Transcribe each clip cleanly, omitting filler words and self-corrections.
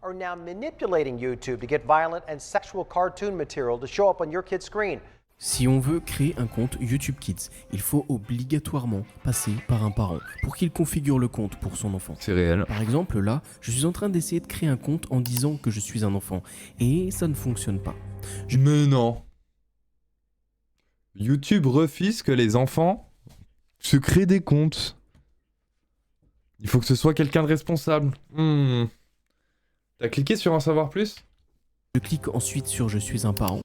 are now manipulating YouTube to get violent and sexual cartoon material to show up on your kid's screen. Si on veut créer un compte YouTube Kids, il faut obligatoirement passer par un parent pour qu'il configure le compte pour son enfant. C'est réel. Par exemple, là, je suis en train d'essayer de créer un compte en disant que je suis un enfant et ça ne fonctionne pas. Mais non. YouTube refuse que les enfants se créent des comptes. Il faut que ce soit quelqu'un de responsable. T'as cliqué sur en savoir plus? Je clique ensuite sur je suis un parent.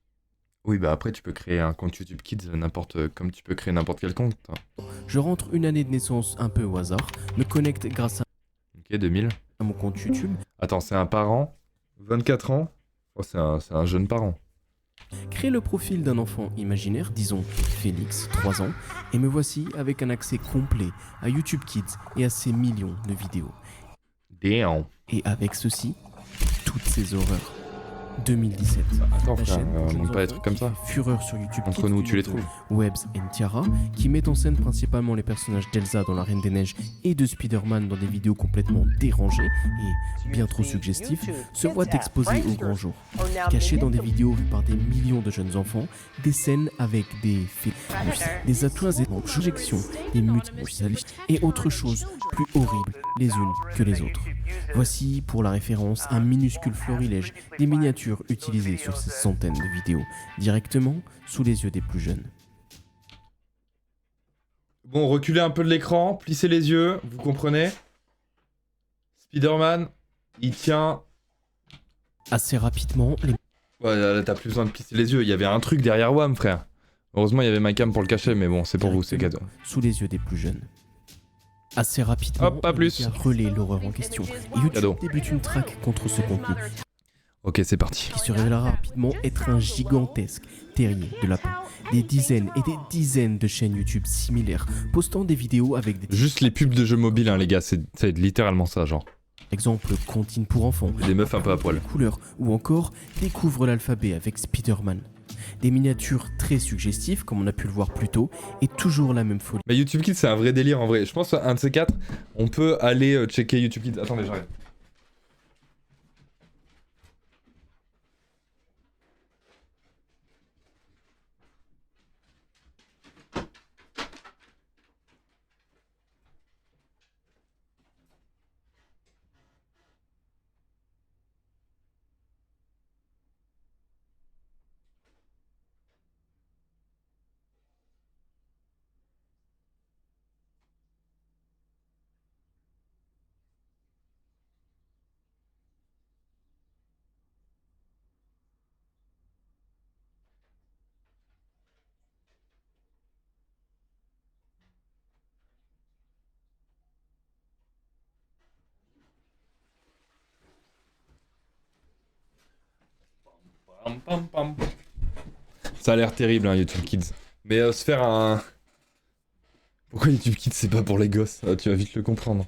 Oui, bah après tu peux créer un compte YouTube Kids comme tu peux créer n'importe quel compte. Je rentre une année de naissance un peu au hasard, me connecte grâce Ok, 2000. à mon compte YouTube, Attends, c'est un parent, 24 ans. Oh, c'est un jeune parent. crée le profil d'un enfant imaginaire, disons Félix, 3 ans, et me voici avec un accès complet à YouTube Kids et à ses millions de vidéos. Damn. Et avec ceci, toutes ces horreurs. 2017. Attends La frère, chaîne pour jeunes montre pas des enfants trucs comme qui ça. fait fureur sur YouTube Entre Kids nous, du tu les duo trouves. Webbs et Tiara, qui met en scène principalement les personnages d'Elsa dans La Reine des Neiges et de Spider-Man dans des vidéos complètement dérangées et bien trop suggestives, se voit exposés au grand jour. Cachés dans des vidéos vues par des millions de jeunes enfants, des scènes avec des phallus, des atouts et des projections, des mutilations et autres choses plus horribles les unes que les autres. Voici pour la référence un minuscule florilège des miniatures utilisées sur ces centaines de vidéos, directement sous les yeux des plus jeunes. Bon, reculez un peu de l'écran, plissez les yeux, vous comprenez? Spider-Man, il tient... Assez rapidement, les Ouais, là t'as plus besoin de plisser les yeux, il y avait un truc derrière WAM, frère. Heureusement, il y avait ma cam pour le cacher, mais bon, c'est pour vous, c'est cadeau. sous les yeux des plus jeunes. Assez rapidement, Hop, pas plus. les gars relaient l'horreur en question. Et YouTube Cadeau. débute une traque contre ce contenu, Ok, c'est parti. qui se révélera rapidement être un gigantesque terrier de lapin. Des dizaines et des dizaines de chaînes YouTube similaires, postant des vidéos avec des Juste les pubs de jeux mobiles, hein, les gars, c'est littéralement ça, genre. exemples comptines pour enfants, Des meufs un peu à poil. couleurs, ou encore découvre l'alphabet avec Spider-Man. Des miniatures très suggestives, comme on a pu le voir plus tôt, et toujours la même folie. Mais YouTube Kids, c'est un vrai délire en vrai. Je pense un de ces quatre, on peut aller checker YouTube Kids. Attendez, j'arrive. Ça a l'air terrible, hein, YouTube Kids. Mais se faire un... Pourquoi YouTube Kids, c'est pas pour les gosses? Tu vas vite le comprendre.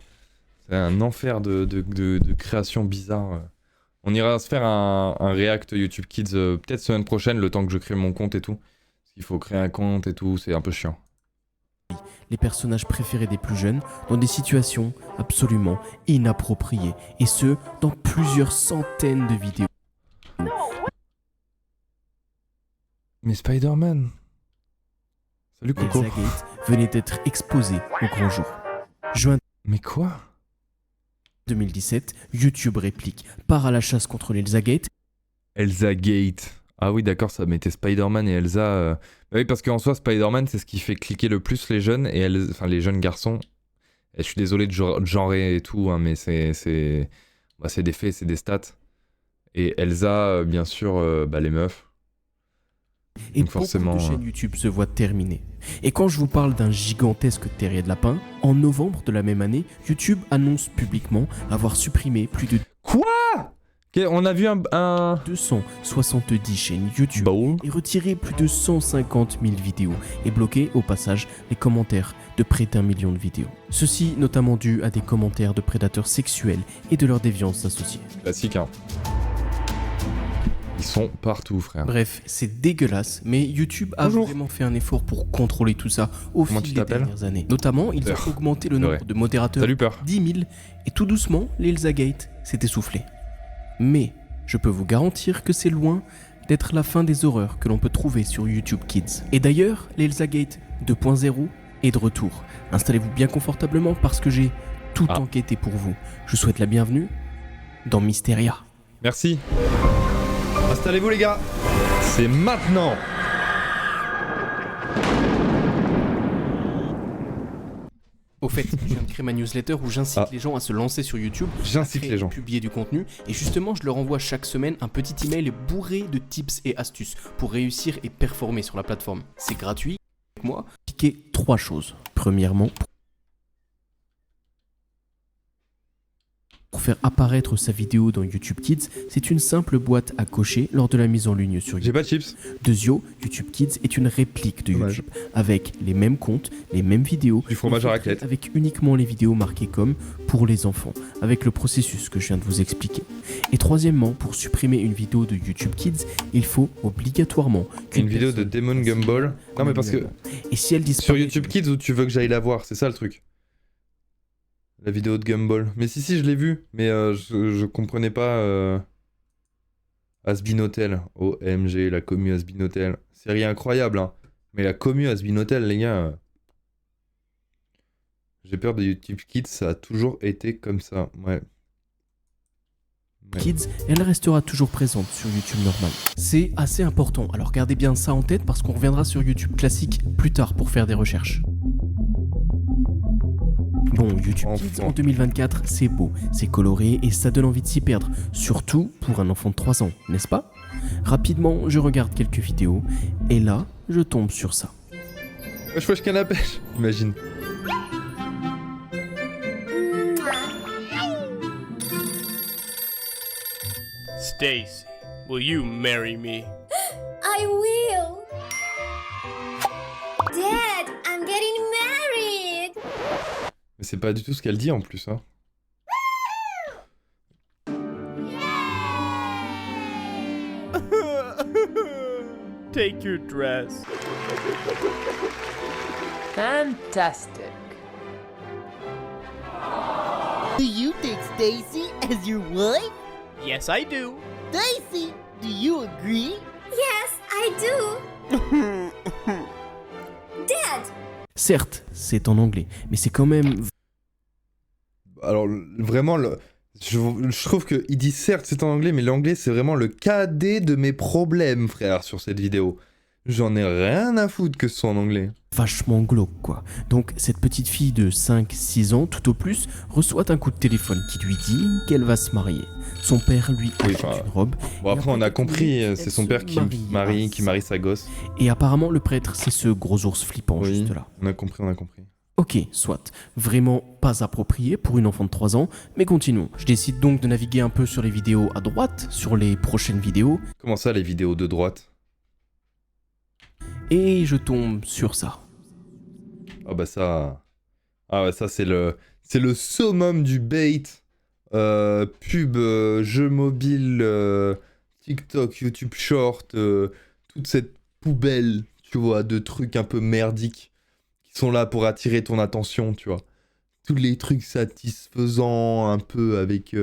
C'est un enfer de création bizarre. On ira se faire un react YouTube Kids peut-être semaine prochaine, le temps que je crée mon compte et tout. Il faut créer un compte et tout, c'est un peu chiant. Les personnages préférés des plus jeunes dans des situations absolument inappropriées, et ce, dans plusieurs centaines de vidéos. Mais Spider-Man. Salut Coco. Elsa Gate venait d'être exposé au grand jour. Juin Mais quoi? 2017, YouTube réplique, part à la chasse contre l'Elsa Gate. Elsa Gate. Ah oui, d'accord, ça mettait Spider-Man et Elsa. Bah oui, parce qu'en soi, Spider-Man, c'est ce qui fait cliquer le plus les jeunes, et enfin les jeunes garçons. Et je suis désolé de genrer et tout, hein, mais c'est des faits, c'est des stats. Et Elsa, bien sûr, les meufs. Et Donc forcément, beaucoup de chaînes YouTube se voient terminées. Et quand je vous parle d'un gigantesque terrier de lapin, en novembre de la même année, YouTube annonce publiquement avoir supprimé plus de Quoi? Ok, on a vu un... 270 chaînes YouTube Bowl. et retiré plus de 150 000 vidéos et bloqué au passage les commentaires de près d'1 million de vidéos. Ceci notamment dû à des commentaires de prédateurs sexuels et de leurs déviances associées. Classique, hein. Ils sont partout, frère. Bref, c'est dégueulasse, mais YouTube a Bonjour. vraiment fait un effort pour contrôler tout ça au Comment tu fil des t'appelles dernières années. Notamment, ils ont Peur. augmenté le C'est nombre vrai. de modérateurs Salut, peur. 10 000 et tout doucement, l'Elsa Gate s'est essoufflée. Mais je peux vous garantir que c'est loin d'être la fin des horreurs que l'on peut trouver sur YouTube Kids. Et d'ailleurs, l'Elsa Gate 2.0 est de retour. Installez-vous bien confortablement parce que j'ai tout enquêté pour vous. Je vous souhaite la bienvenue dans Mysteria. Merci. Installez-vous les gars. C'est maintenant. Au fait, je viens de créer ma newsletter où j'incite les gens à se lancer sur YouTube, J'incite les gens. publier du contenu, et justement je leur envoie chaque semaine un petit email bourré de tips et astuces pour réussir et performer sur la plateforme. C'est gratuit. Avec moi, piquez 3 choses. Premièrement, pour faire apparaître sa vidéo dans YouTube Kids, c'est une simple boîte à cocher lors de la mise en ligne sur YouTube. J'ai pas de chips. Deuxio, YouTube Kids est une réplique de Dommage. YouTube, avec les mêmes comptes, les mêmes vidéos, Du fromage à mais faites raclette. avec uniquement les vidéos marquées comme pour les enfants, avec le processus que je viens de vous expliquer. Et troisièmement, pour supprimer une vidéo de YouTube Kids, il faut obligatoirement qu'une Une vidéo de personne Demon Gumball. Non mais parce que Et si elle disparaît sur YouTube Kids où tu veux que j'aille la voir, c'est ça le truc. La vidéo de Gumball. Mais si je l'ai vue, mais je comprenais pas Asbin Hotel. OMG, la commu Asbin Hotel. Série incroyable hein. Mais la commu Asbin Hotel les gars. J'ai peur de YouTube Kids, ça a toujours été comme ça. Ouais. Kids, elle restera toujours présente sur YouTube normal. C'est assez important, alors gardez bien ça en tête parce qu'on reviendra sur YouTube classique plus tard pour faire des recherches. Bon, YouTube Kids en 2024, c'est beau, c'est coloré et ça donne envie de s'y perdre, surtout pour un enfant de 3 ans, n'est-ce pas? Rapidement, je regarde quelques vidéos et là, je tombe sur ça. Wesh canne à pêche, imagine. Stacy, will you marry me? I will. Dad, I'm getting married. Mais c'est pas du tout ce qu'elle dit en plus hein. Take your dress. Fantastic. Do you take Stacy as your wife? Yes, I do. Stacy, do you agree? Yes, I do. Dad, Certes, c'est en anglais, mais c'est quand même Alors vraiment, je trouve qu'il dit certes c'est en anglais, mais l'anglais c'est vraiment le cadet de mes problèmes frère sur cette vidéo. J'en ai rien à foutre que ce soit en anglais. vachement glauque quoi. Donc cette petite fille de 5-6 ans tout au plus reçoit un coup de téléphone qui lui dit qu'elle va se marier. Son père lui achète une robe. Bon après on a compris, c'est son père qui marie sa gosse. Et apparemment le prêtre c'est ce gros ours flippant Oui, juste là. on a compris. Ok, soit. Vraiment pas approprié pour une enfant de 3 ans, mais continuons. Je décide donc de naviguer un peu sur les vidéos à droite, sur les prochaines vidéos, Comment ça les vidéos de droite? et je tombe sur ça. Ah bah ça... Ah ouais ça c'est le summum du bait. Pub, jeux mobiles, TikTok, YouTube Short, toute cette poubelle, tu vois, de trucs un peu merdiques qui sont là pour attirer ton attention, tu vois. Tous les trucs satisfaisants, un peu avec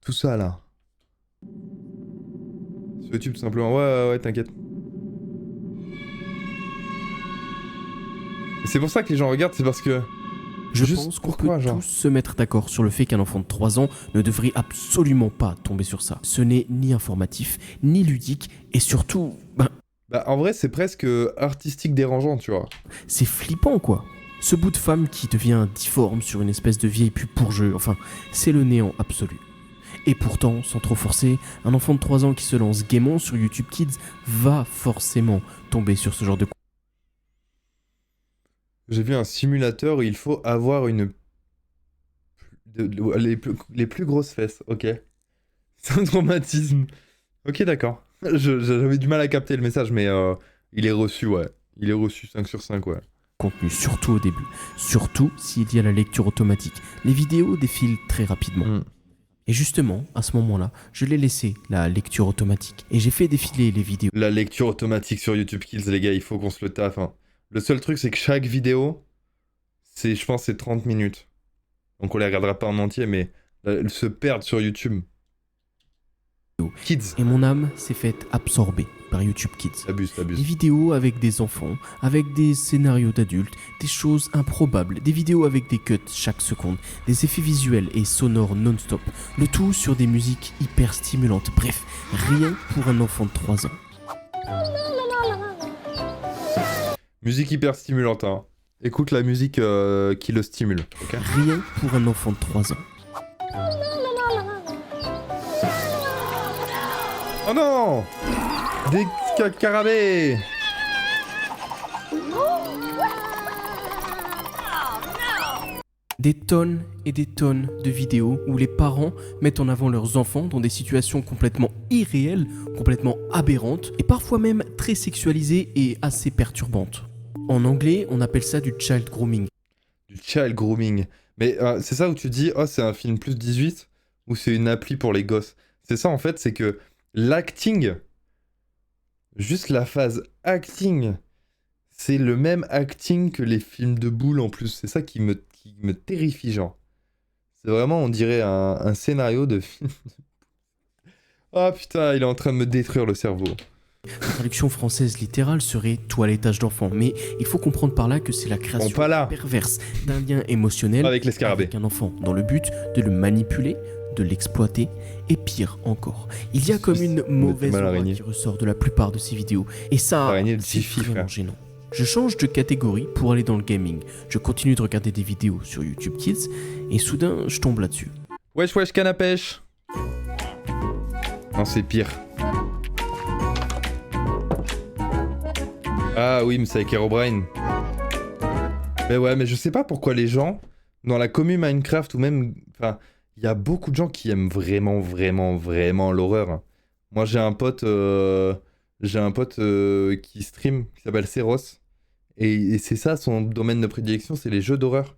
tout ça là. Sur YouTube tout simplement, ouais, t'inquiète. Et c'est pour ça que les gens regardent, c'est parce que... Je Juste pense qu'on pourquoi, peut genre tous se mettre d'accord sur le fait qu'un enfant de 3 ans ne devrait absolument pas tomber sur ça. Ce n'est ni informatif, ni ludique, et surtout, Bah en vrai c'est presque artistique dérangeant, tu vois. c'est flippant quoi. Ce bout de femme qui devient difforme sur une espèce de vieille pub pour jeu, enfin, c'est le néant absolu. Et pourtant, sans trop forcer, un enfant de 3 ans qui se lance gaiement sur YouTube Kids va forcément tomber sur ce genre de... J'ai vu un simulateur où il faut avoir les plus grosses fesses, ok. C'est un traumatisme. Ok, d'accord. J'avais du mal à capter le message, mais il est reçu, ouais. Il est reçu 5 sur 5, ouais. contenu, surtout au début. Surtout s'il y a la lecture automatique. Les vidéos défilent très rapidement. Et justement, à ce moment-là, je l'ai laissé, la lecture automatique. Et j'ai fait défiler les vidéos. La lecture automatique sur YouTube Kids, les gars, il faut qu'on se le taffe. Hein. Le seul truc, c'est que chaque vidéo, je pense, c'est 30 minutes. Donc on les regardera pas en entier, mais se perdre sur YouTube. Kids. Et mon âme s'est faite absorber par YouTube Kids. T'abuses, Des t'abuses. vidéos avec des enfants, avec des scénarios d'adultes, des choses improbables, des vidéos avec des cuts chaque seconde, des effets visuels et sonores non-stop, le tout sur des musiques hyper stimulantes, bref, rien pour un enfant de 3 ans. Musique hyper stimulante, hein. Écoute la musique qui le stimule, ok? Rien pour un enfant de 3 ans. Oh non! Des carabées! Des tonnes et des tonnes de vidéos où les parents mettent en avant leurs enfants dans des situations complètement irréelles, complètement aberrantes et parfois même très sexualisées et assez perturbantes. En anglais, on appelle ça du child grooming. Du child grooming. Mais c'est ça où tu dis, oh, c'est un film plus 18 ou c'est une appli pour les gosses. C'est ça en fait, c'est que l'acting, juste la phase acting, c'est le même acting que les films de boules en plus. C'est ça qui me terrifie, genre. C'est vraiment, on dirait, un scénario de film. Oh putain, il est en train de me détruire le cerveau. La traduction française littérale serait toilettage d'enfant, mais il faut comprendre par là que c'est la création Bon, pas là. perverse d'un lien émotionnel Avec les scarabées. avec un enfant dans le but de le manipuler, de l'exploiter et pire encore. Il y a comme une mauvaise mal aura araignée. qui ressort de la plupart de ces vidéos et ça, Araignée de c'est Tiffy, vraiment frère. gênant. Je change de catégorie pour aller dans le gaming. Je continue de regarder des vidéos sur YouTube Kids et soudain je tombe là-dessus. Wesh wesh canne à pêche. Non, c'est pire. Ah oui, mais c'est avec Herobrine. Mais ouais, mais je sais pas pourquoi les gens, dans la commu Minecraft ou même... Enfin, il y a beaucoup de gens qui aiment vraiment, vraiment, vraiment l'horreur. Hein. Moi, j'ai un pote qui stream, qui s'appelle Seros. Et c'est ça, son domaine de prédilection, c'est les jeux d'horreur.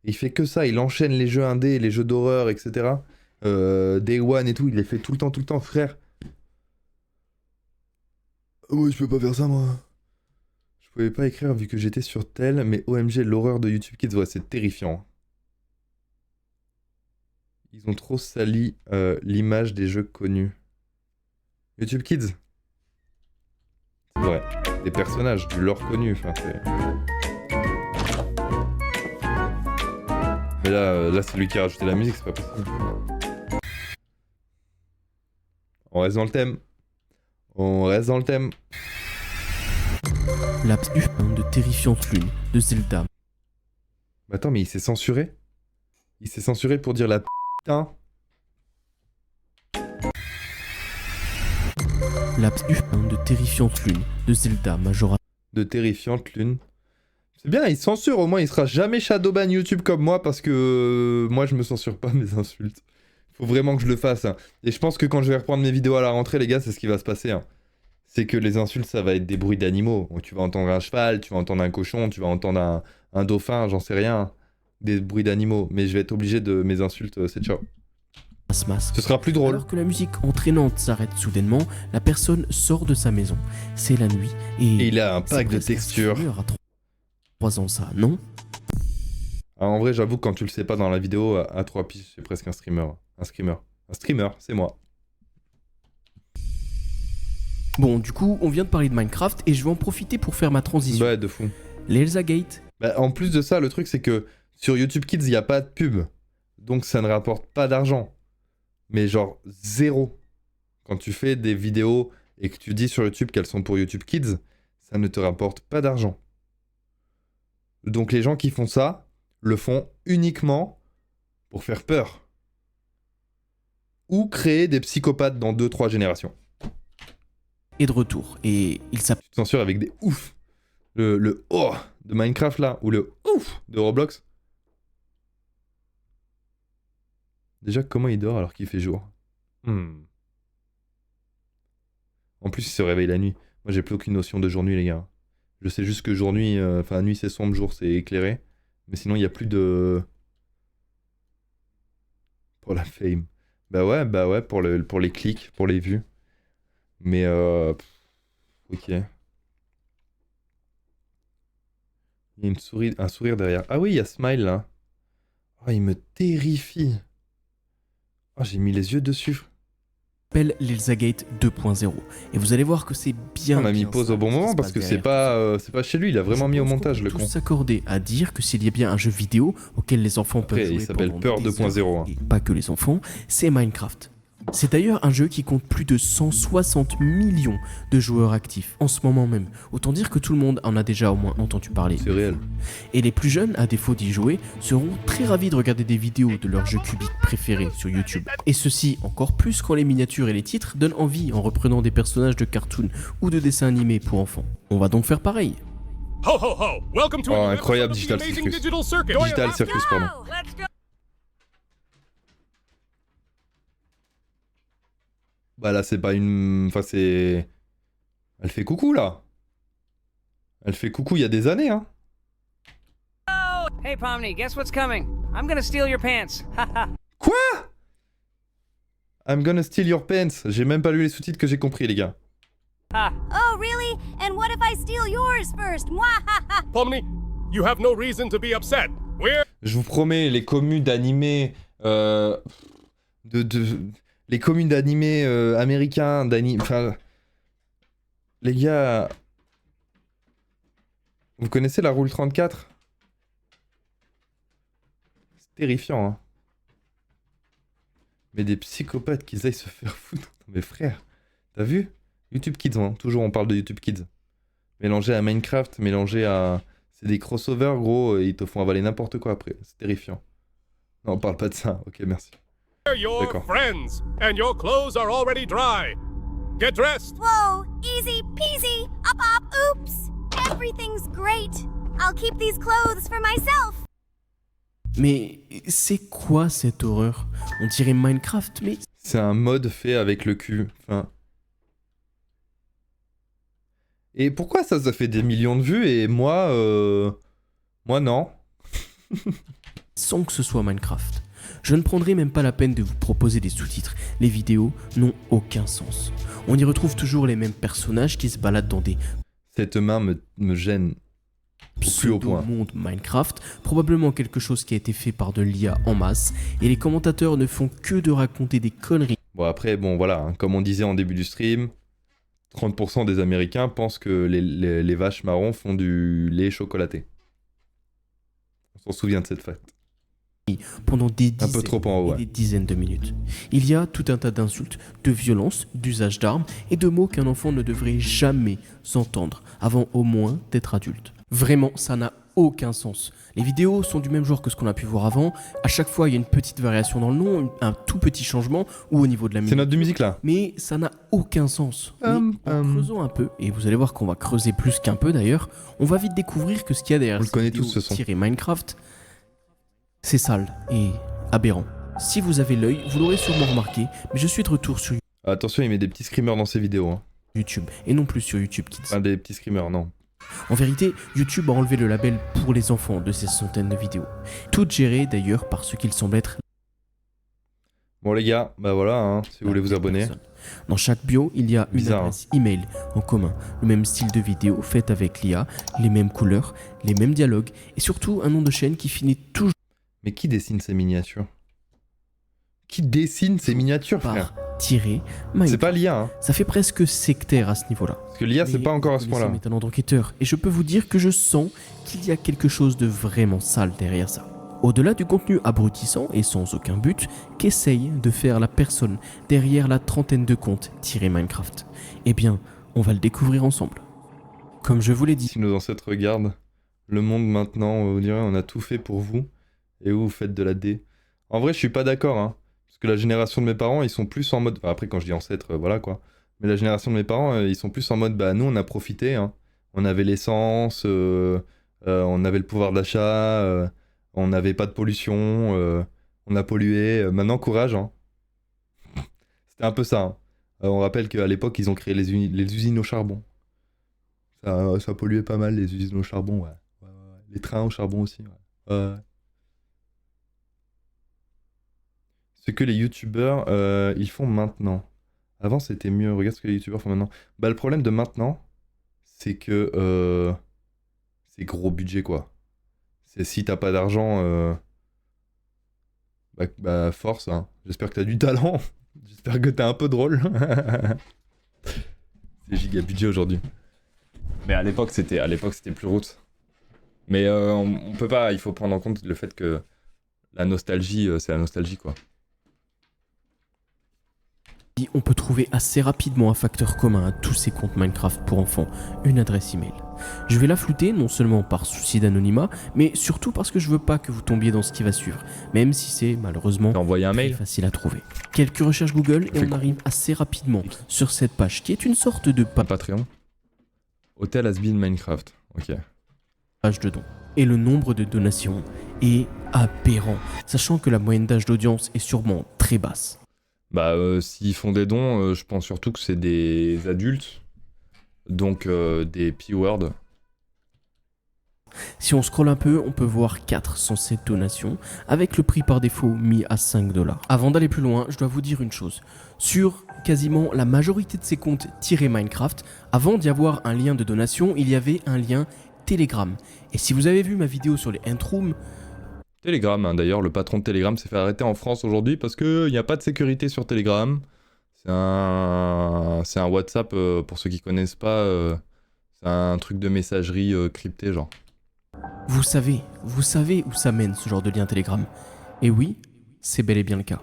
Il fait que ça, il enchaîne les jeux indés, les jeux d'horreur, etc. Day One et tout, il les fait tout le temps, frère. Moi, je peux pas faire ça, moi. Je pouvais pas écrire vu que j'étais sur tel, mais OMG, l'horreur de YouTube Kids, ouais, c'est terrifiant. Ils ont trop sali l'image des jeux connus. YouTube Kids. C'est vrai. Des personnages, du lore connu, enfin, c'est... Mais là c'est lui qui a rajouté la musique, c'est pas possible. On reste dans le thème. La de terrifiante lune de Zelda. Mais attends, mais il s'est censuré? Il s'est censuré pour dire la putain. La de terrifiante lune de Zelda Majora. De terrifiante lune. C'est bien, il censure, au moins il sera jamais shadowban YouTube comme moi parce que moi je me censure pas mes insultes. Faut vraiment que je le fasse. Hein. Et je pense que quand je vais reprendre mes vidéos à la rentrée, les gars, c'est ce qui va se passer. Hein. C'est que les insultes, ça va être des bruits d'animaux. Tu vas entendre un cheval, tu vas entendre un cochon, tu vas entendre un dauphin, j'en sais rien. Des bruits d'animaux. Mais je vais être obligé de mes insultes, c'est ciao. Ce sera plus drôle. Alors que la musique entraînante s'arrête soudainement, la personne sort de sa maison. C'est la nuit et il a un c'est pack de presque un textures. streamer à 3 ans ça, non? Ah, en vrai, j'avoue que quand tu le sais pas dans la vidéo, à 3 piges, c'est presque un streamer. Un streamer, c'est moi. Bon, du coup, on vient de parler de Minecraft et je vais en profiter pour faire ma transition. Ouais, de fou. L'Elsa Gate. Bah, en plus de ça, le truc, c'est que sur YouTube Kids, il n'y a pas de pub. Donc ça ne rapporte pas d'argent. Mais genre zéro. Quand tu fais des vidéos et que tu dis sur YouTube qu'elles sont pour YouTube Kids, ça ne te rapporte pas d'argent. Donc les gens qui font ça, le font uniquement pour faire peur. Ou créer des psychopathes dans 2-3 générations. Et de retour. Et il s'appelle... Tu te censures avec des ouf. Le oh de Minecraft là, ou le ouf de Roblox. Déjà, comment il dort alors qu'il fait jour? En plus, il se réveille la nuit. Moi, j'ai plus aucune notion de jour-nuit, les gars. Je sais juste que jour-nuit, enfin, nuit c'est sombre, jour c'est éclairé. Mais sinon, il n'y a plus de... Pour la fame. Bah ouais, pour les clics, pour les vues. Mais ok. Il y a un sourire derrière. Ah oui, il y a Smile là. Oh, il me terrifie. Oh, j'ai mis les yeux dessus. s'appelle l'Elsagate 2.0. Et vous allez voir que c'est bien. On a mis bien pause ça au bon qui se moment passe parce que c'est derrière. pas chez lui, il a vraiment mis au montage le On peut con. tous s'accorder à dire que s'il y a bien un jeu vidéo auquel les enfants peuvent Après, jouer il s'appelle pendant Peur des 2.0, heures, hein. et pas que les enfants, c'est Minecraft. C'est d'ailleurs un jeu qui compte plus de 160 millions de joueurs actifs en ce moment même. Autant dire que tout le monde en a déjà au moins entendu parler. C'est réel. Et les plus jeunes, à défaut d'y jouer, seront très ravis de regarder des vidéos de leurs jeux cubiques préférés sur YouTube. Et ceci encore plus quand les miniatures et les titres donnent envie en reprenant des personnages de cartoon ou de dessins animés pour enfants. On va donc faire pareil. Ho ho ho! Welcome to Oh, a new incroyable episode of the Digital Amazing Circus. Digital Circus. Digital Circus, pardon. Bah là, c'est pas une... Enfin, c'est... Elle fait coucou, là. Elle fait coucou il y a des années, hein. Hey, Pomni, guess what's coming? I'm gonna steal your pants. Quoi? I'm gonna steal your pants. J'ai même pas lu les sous-titres que j'ai compris, les gars. Oh, really? And what if I steal yours first? Mwahaha! Pomni, you have no reason to be upset. We're Je vous promets, les communes d'animés... Les communes d'animés américains, enfin... Les gars... Vous connaissez la Rule 34? C'est terrifiant, hein. Mais des psychopathes qui aillent se faire foutre. Mais frère, t'as vu? YouTube Kids, hein. Toujours on parle de YouTube Kids. Mélangé à Minecraft, mélangé à... C'est des crossovers, gros, et ils te font avaler n'importe quoi après. C'est terrifiant. Non, on parle pas de ça. Ok, merci. your D'accord. friends, and your clothes are already dry. Get dressed. Whoa, easy peasy, up, oops. Everything's great. I'll keep these clothes for myself. Mais c'est quoi cette horreur? On dirait Minecraft, mais C'est un mode fait avec le cul. Enfin... Et pourquoi ça fait des millions de vues et moi... Moi non. sans que ce soit Minecraft. Je ne prendrai même pas la peine de vous proposer des sous-titres. Les vidéos n'ont aucun sens. On y retrouve toujours les mêmes personnages qui se baladent dans des Cette main me gêne. Au plus haut point. pseudo-mondes Minecraft, probablement quelque chose qui a été fait par de l'IA en masse, et les commentateurs ne font que de raconter des conneries. Bon après, bon voilà, hein, comme on disait en début du stream, 30% des Américains pensent que les vaches marrons font du lait chocolaté. On s'en souvient de cette fact. Pendant des Un dizaines peu trop en haut, et ouais. des dizaines de minutes. Il y a tout un tas d'insultes, de violences, d'usage d'armes et de mots qu'un enfant ne devrait jamais entendre avant au moins d'être adulte. Vraiment, ça n'a aucun sens. Les vidéos sont du même genre que ce qu'on a pu voir avant. À chaque fois, il y a une petite variation dans le nom, un tout petit changement ou au niveau de la C'est musique. notre de musique là. Mais ça n'a aucun sens. Mais en creusant un peu, et vous allez voir qu'on va creuser plus qu'un peu d'ailleurs, on va vite découvrir que ce qu'il y a derrière On le connaît tous, ce son. Minecraft, c'est sale et aberrant. Si vous avez l'œil, vous l'aurez sûrement remarqué, mais je suis de retour sur Attention, il met des petits screamers dans ses vidéos. Hein. YouTube, et non plus sur YouTube Kids. Enfin, des petits screamers, non. En vérité, YouTube a enlevé le label pour les enfants de ces centaines de vidéos. Toutes gérées d'ailleurs par ce qu'il semble être Bon les gars, bah voilà, hein, si vous voulez vous abonner. personne. Dans chaque bio, il y a une Bizarre, adresse email en commun, le même style de vidéo faite avec l'IA, les mêmes couleurs, les mêmes dialogues, et surtout un nom de chaîne qui finit toujours Mais qui dessine ces miniatures? Qui dessine ces miniatures, frère? par tirer C'est Minecraft. pas l'IA, hein. Ça fait presque sectaire à ce niveau-là. Parce que l'IA, c'est Mais pas encore à vous ce connaissez point-là. mes talents d'enquêteur, et je peux vous dire que je sens qu'il y a quelque chose de vraiment sale derrière ça. Au-delà du contenu abrutissant et sans aucun but, qu'essaye de faire la personne derrière la trentaine de comptes tirés Minecraft? Eh bien, on va le découvrir ensemble. Comme je vous l'ai dit, Si nos ancêtres regardent le monde maintenant, on dirait on a tout fait pour vous, et vous faites de la D. En vrai, je suis pas d'accord, hein. Parce que la génération de mes parents, ils sont plus en mode... Enfin, après, quand je dis ancêtres, voilà quoi. Mais la génération de mes parents, ils sont plus en mode, bah nous, on a profité, hein. On avait l'essence, on avait le pouvoir d'achat, on n'avait pas de pollution, on a pollué. Maintenant, courage, hein. C'était un peu ça, hein. On rappelle qu'à l'époque, ils ont créé les usines au charbon. Ça polluait pas mal, les usines au charbon, ouais. Ouais. Les trains au charbon aussi, ouais. Ce que les youtubeurs ils font maintenant. Avant c'était mieux, regarde ce que les youtubeurs font maintenant. Bah le problème de maintenant, c'est que c'est gros budget quoi. C'est si t'as pas d'argent, bah force, hein. J'espère que t'as du talent. J'espère que t'es un peu drôle. C'est giga budget aujourd'hui. Mais à l'époque c'était plus route. Mais on peut pas, il faut prendre en compte le fait que la nostalgie, c'est la nostalgie quoi. On peut trouver assez rapidement un facteur commun à tous ces comptes Minecraft pour enfants, une adresse email. Je vais la flouter non seulement par souci d'anonymat, mais surtout parce que je veux pas que vous tombiez dans ce qui va suivre, même si c'est malheureusement T'as envoyé un très mail? facile à trouver. Quelques recherches Google et on arrive assez rapidement sur cette page qui est une sorte de Patreon. Hotel has been Minecraft. Ok. page de dons. Et le nombre de donations est aberrant, sachant que la moyenne d'âge d'audience est sûrement très basse. Bah s'ils font des dons, je pense surtout que c'est des adultes. Donc des P-words. Si on scrolle un peu, on peut voir 407 donations, avec le prix par défaut mis à 5$. Avant d'aller plus loin, je dois vous dire une chose. Sur quasiment la majorité de ces comptes Minecraft, avant d'y avoir un lien de donation, il y avait un lien Telegram. Et si vous avez vu ma vidéo sur les Entrooms, Telegram, hein. D'ailleurs, le patron de Telegram s'est fait arrêter en France aujourd'hui parce qu'il n'y a pas de sécurité sur Telegram. C'est un WhatsApp, pour ceux qui connaissent pas, c'est un truc de messagerie cryptée, genre. vous savez où ça mène ce genre de lien Telegram. Et oui, c'est bel et bien le cas.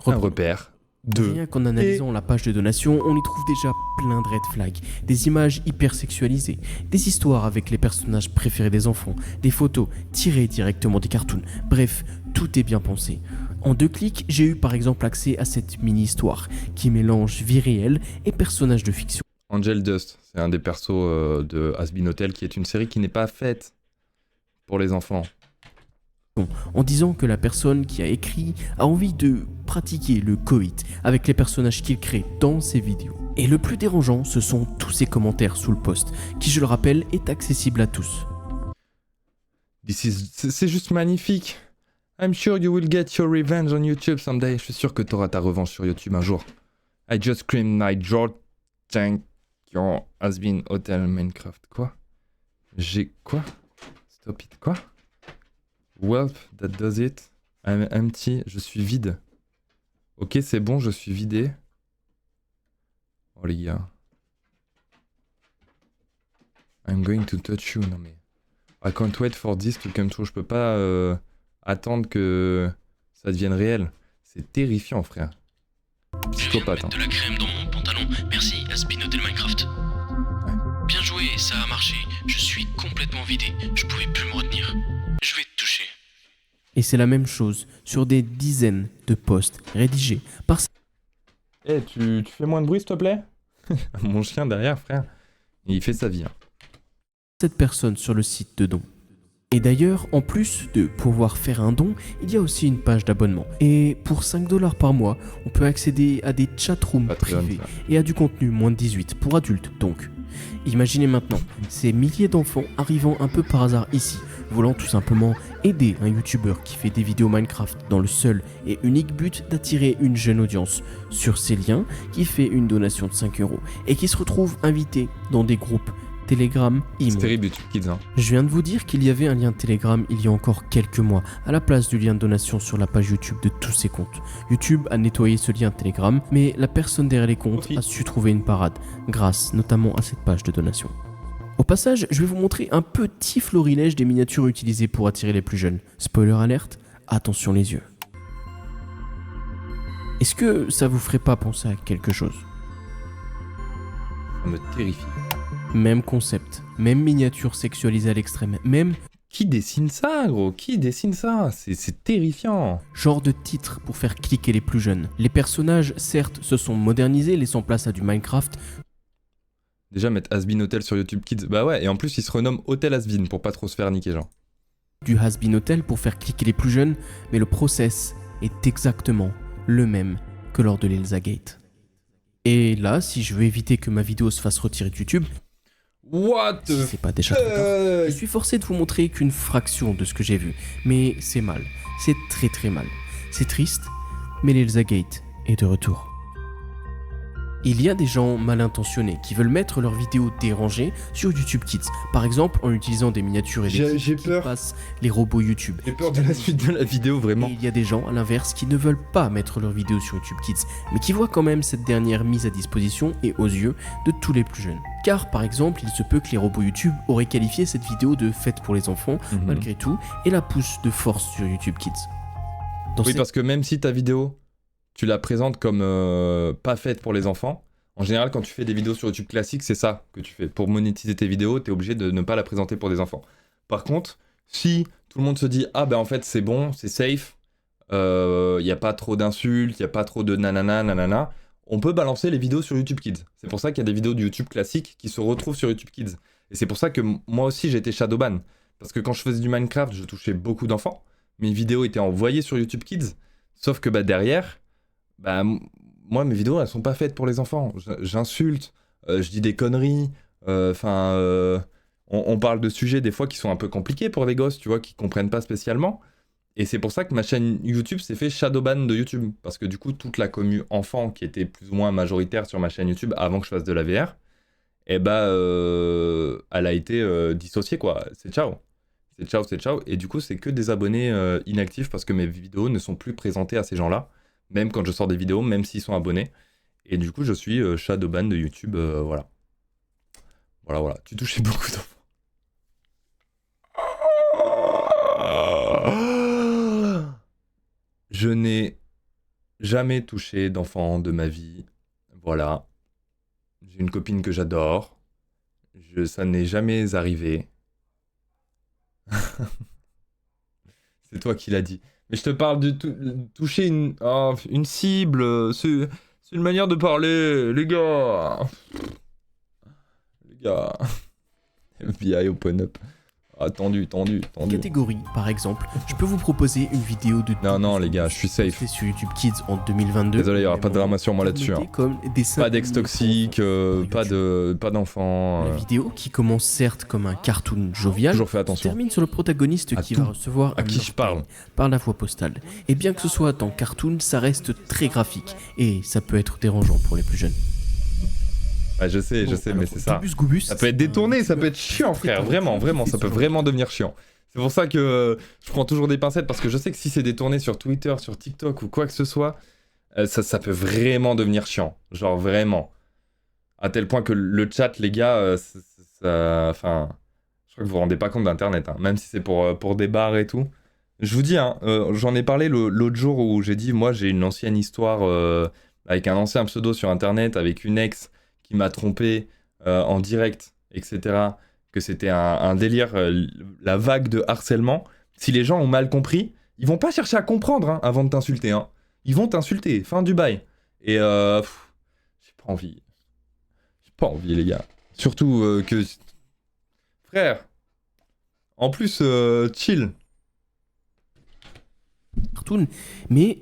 Un repère. Rien qu'en analysant la page de donation, on y trouve déjà plein de red flags, des images hyper sexualisées, des histoires avec les personnages préférés des enfants, des photos tirées directement des cartoons, bref, tout est bien pensé. En 2 clics, j'ai eu par exemple accès à cette mini-histoire qui mélange vie réelle et personnages de fiction. Angel Dust, c'est un des persos de Has Been Hotel, qui est une série qui n'est pas faite pour les enfants. En disant que la personne qui a écrit a envie de pratiquer le coït avec les personnages qu'il crée dans ses vidéos. Et le plus dérangeant, ce sont tous ces commentaires sous le post, qui je le rappelle est accessible à tous. C'est juste magnifique. I'm sure you will get your revenge on YouTube someday. Je suis sûr que t'auras ta revanche sur YouTube un jour. I just screamed my George Tank your Has Been Hotel Minecraft. Quoi? Quoi? Stop it. Quoi? Welp, that does it. I'm empty. Je suis vide. Ok, c'est bon, je suis vidé. Oh les gars. I'm going to touch you. Non mais. I can't wait for this to come true. Je peux pas attendre que ça devienne réel. C'est terrifiant, frère. Psychopathe. De la crème dans mon pantalon. Merci, Has Been Hotel Minecraft. Ouais. Bien joué, ça a marché. Je suis complètement vidé. Je pouvais plus me retenir. Je vais te toucher. Et c'est la même chose sur des dizaines de posts rédigés par Eh, tu fais moins de bruit, s'il te plaît? Mon chien derrière, frère. Il fait sa vie. Hein. cette personne sur le site de don. Et d'ailleurs, en plus de pouvoir faire un don, il y a aussi une page d'abonnement. Et pour 5$ par mois, on peut accéder à des chatrooms privés et à du contenu moins de 18 pour adultes donc. Imaginez maintenant ces milliers d'enfants arrivant un peu par hasard ici, voulant tout simplement aider un youtubeur qui fait des vidéos Minecraft dans le seul et unique but d'attirer une jeune audience sur ces liens, qui fait une donation de 5€ et qui se retrouve invité dans des groupes Telegram, C'est terrible YouTube Kids. Hein. Je viens de vous dire qu'il y avait un lien Telegram il y a encore quelques mois, à la place du lien de donation sur la page YouTube de tous ces comptes. YouTube a nettoyé ce lien Telegram, mais la personne derrière les comptes a su trouver une parade, grâce notamment à cette page de donation. Au passage, je vais vous montrer un petit florilège des miniatures utilisées pour attirer les plus jeunes. Spoiler alerte, attention les yeux. Est-ce que ça vous ferait pas penser à quelque chose ? Ça me terrifie. Même concept, même miniature sexualisée à l'extrême, même Qui dessine ça, gros? Qui dessine ça? C'est terrifiant. genre de titre pour faire cliquer les plus jeunes. Les personnages, certes, se sont modernisés, laissant place à du Minecraft. Déjà mettre Has Been Hotel sur YouTube Kids, bah ouais, et en plus il se renomme Hotel Has Been pour pas trop se faire niquer, genre. Du Has Been Hotel pour faire cliquer les plus jeunes, mais le process est exactement le même que lors de l'Elsa Gate. Et là, si je veux éviter que ma vidéo se fasse retirer de YouTube, What si c'est pas déjà trop tard, je suis forcé de vous montrer qu'une fraction de ce que j'ai vu. Mais c'est mal, c'est très très mal. C'est triste, mais l'Elsa Gate est de retour. Il y a des gens mal intentionnés qui veulent mettre leurs vidéos dérangées sur YouTube Kids, par exemple en utilisant des miniatures et des J'ai clips qui peur. passent les robots YouTube. J'ai peur de la suite de la vidéo, vraiment. Et il y a des gens, à l'inverse, qui ne veulent pas mettre leurs vidéos sur YouTube Kids, mais qui voient quand même cette dernière mise à disposition et aux yeux de tous les plus jeunes. Car, par exemple, il se peut que les robots YouTube auraient qualifié cette vidéo de faite pour les enfants, malgré tout, et la poussent de force sur YouTube Kids. Dans Oui, cette- parce que même si ta vidéo, tu la présentes comme pas faite pour les enfants, en général, quand tu fais des vidéos sur YouTube classique, c'est ça que tu fais. Pour monétiser tes vidéos, t'es obligé de ne pas la présenter pour des enfants. Par contre, si tout le monde se dit « Ah ben en fait c'est bon, c'est safe, il n'y a pas trop d'insultes, il n'y a pas trop de nanana, on peut balancer les vidéos sur YouTube Kids. » C'est pour ça qu'il y a des vidéos de YouTube classique qui se retrouvent sur YouTube Kids. Et c'est pour ça que moi aussi j'étais shadowban. Parce que quand je faisais du Minecraft, je touchais beaucoup d'enfants. Mes vidéos étaient envoyées sur YouTube Kids. Sauf que derrière, moi mes vidéos elles sont pas faites pour les enfants. J'insulte, je dis des conneries, on parle de sujets des fois qui sont un peu compliqués pour des gosses, tu vois, qui comprennent pas spécialement. Et c'est pour ça que ma chaîne YouTube s'est fait shadowban de YouTube. Parce que du coup, toute la commu enfant qui était plus ou moins majoritaire sur ma chaîne YouTube avant que je fasse de la VR, elle a été dissociée, quoi. C'est ciao. C'est ciao. Et du coup, c'est que des abonnés inactifs parce que mes vidéos ne sont plus présentées à ces gens-là. Même quand je sors des vidéos, même s'ils sont abonnés. Et du coup, je suis shadowban de YouTube, voilà. Voilà. Tu touchais beaucoup d'enfants. Je n'ai jamais touché d'enfant de ma vie. Voilà. J'ai une copine que j'adore. Ça n'est jamais arrivé. C'est toi qui l'as dit. Mais je te parle de toucher une cible. C'est une manière de parler, les gars. FBI open up. Ah, tendu. catégorie, par exemple, je peux vous proposer une vidéo de... Non, les gars, je suis safe. postée sur YouTube Kids en 2022. Désolé, il n'y aura pas de drama sur moi là-dessus. Hein. Comme des dessins Pas d'ex toxique, pas d'enfants. La vidéo, qui commence certes comme un cartoon jovial, Toujours fait se attention. termine sur le protagoniste À qui tout. va recevoir À un qui je parle. orteil par la voie postale. Et bien que ce soit en cartoon, ça reste très graphique. Et ça peut être dérangeant pour les plus jeunes. Ouais, je sais, mais c'est ça. Gubus Gubus, Ça peut être détourné, ça peut être chiant, frère. Vraiment, ça peut vraiment devenir chiant. C'est pour ça que je prends toujours des pincettes, parce que je sais que si c'est détourné sur Twitter, sur TikTok ou quoi que ce soit, ça peut vraiment devenir chiant. Genre vraiment. À tel point que le chat, les gars, enfin, je crois que vous vous rendez pas compte d'Internet, hein, même si c'est pour des bars et tout. Je vous dis, hein, j'en ai parlé l'autre jour où j'ai dit, moi j'ai une ancienne histoire avec un ancien pseudo sur Internet, avec une ex qui m'a trompé en direct, etc., que c'était un délire, la vague de harcèlement. Si les gens ont mal compris, ils vont pas chercher à comprendre avant de t'insulter. Hein. Ils vont t'insulter, fin du bail. Et j'ai pas envie. J'ai pas envie, les gars. Surtout que... Frère, en plus, chill. cartoon, mais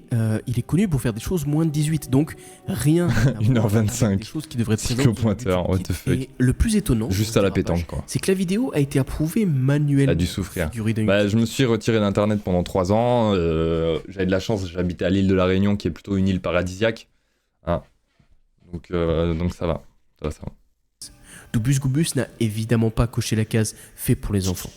il est connu pour faire des choses moins de 18, donc rien. 1h25. Des choses qui devraient être Cyclopointeur, présentes what sur the YouTube fuck. Kids. Et le plus étonnant, Juste à la pétanque, quoi. c'est que la vidéo a été approuvée manuellement. A dû souffrir. Figuré dans Bah, YouTube. je me suis retiré d'Internet pendant 3 ans. J'avais de la chance, j'habitais à l'île de la Réunion, qui est plutôt une île paradisiaque. Hein. Donc ça va. Ça va. Dubus Gubus n'a évidemment pas coché la case fait pour les enfants.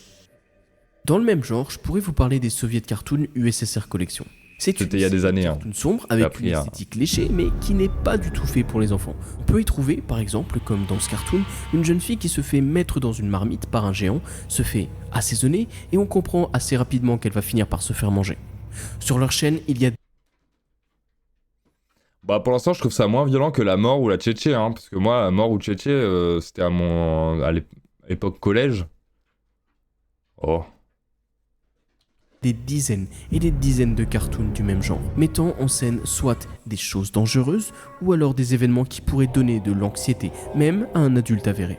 Dans le même genre, je pourrais vous parler des Soviet Cartoon USSR Collection. C'était il y a des années. Hein. Cartoon sombre avec appris une à- esthétique léchée mais qui n'est pas du tout fait pour les enfants. On peut y trouver, par exemple, comme dans ce cartoon, une jeune fille qui se fait mettre dans une marmite par un géant, se fait assaisonner et on comprend assez rapidement qu'elle va finir par se faire manger. Sur leur chaîne, il y a Bah, pour l'instant, je trouve ça moins violent que la mort ou la tchétché. Hein, parce que moi, la mort ou tchétché, c'était à l'époque collège. Oh. des dizaines et des dizaines de cartoons du même genre, mettant en scène soit des choses dangereuses ou alors des événements qui pourraient donner de l'anxiété, même à un adulte avéré.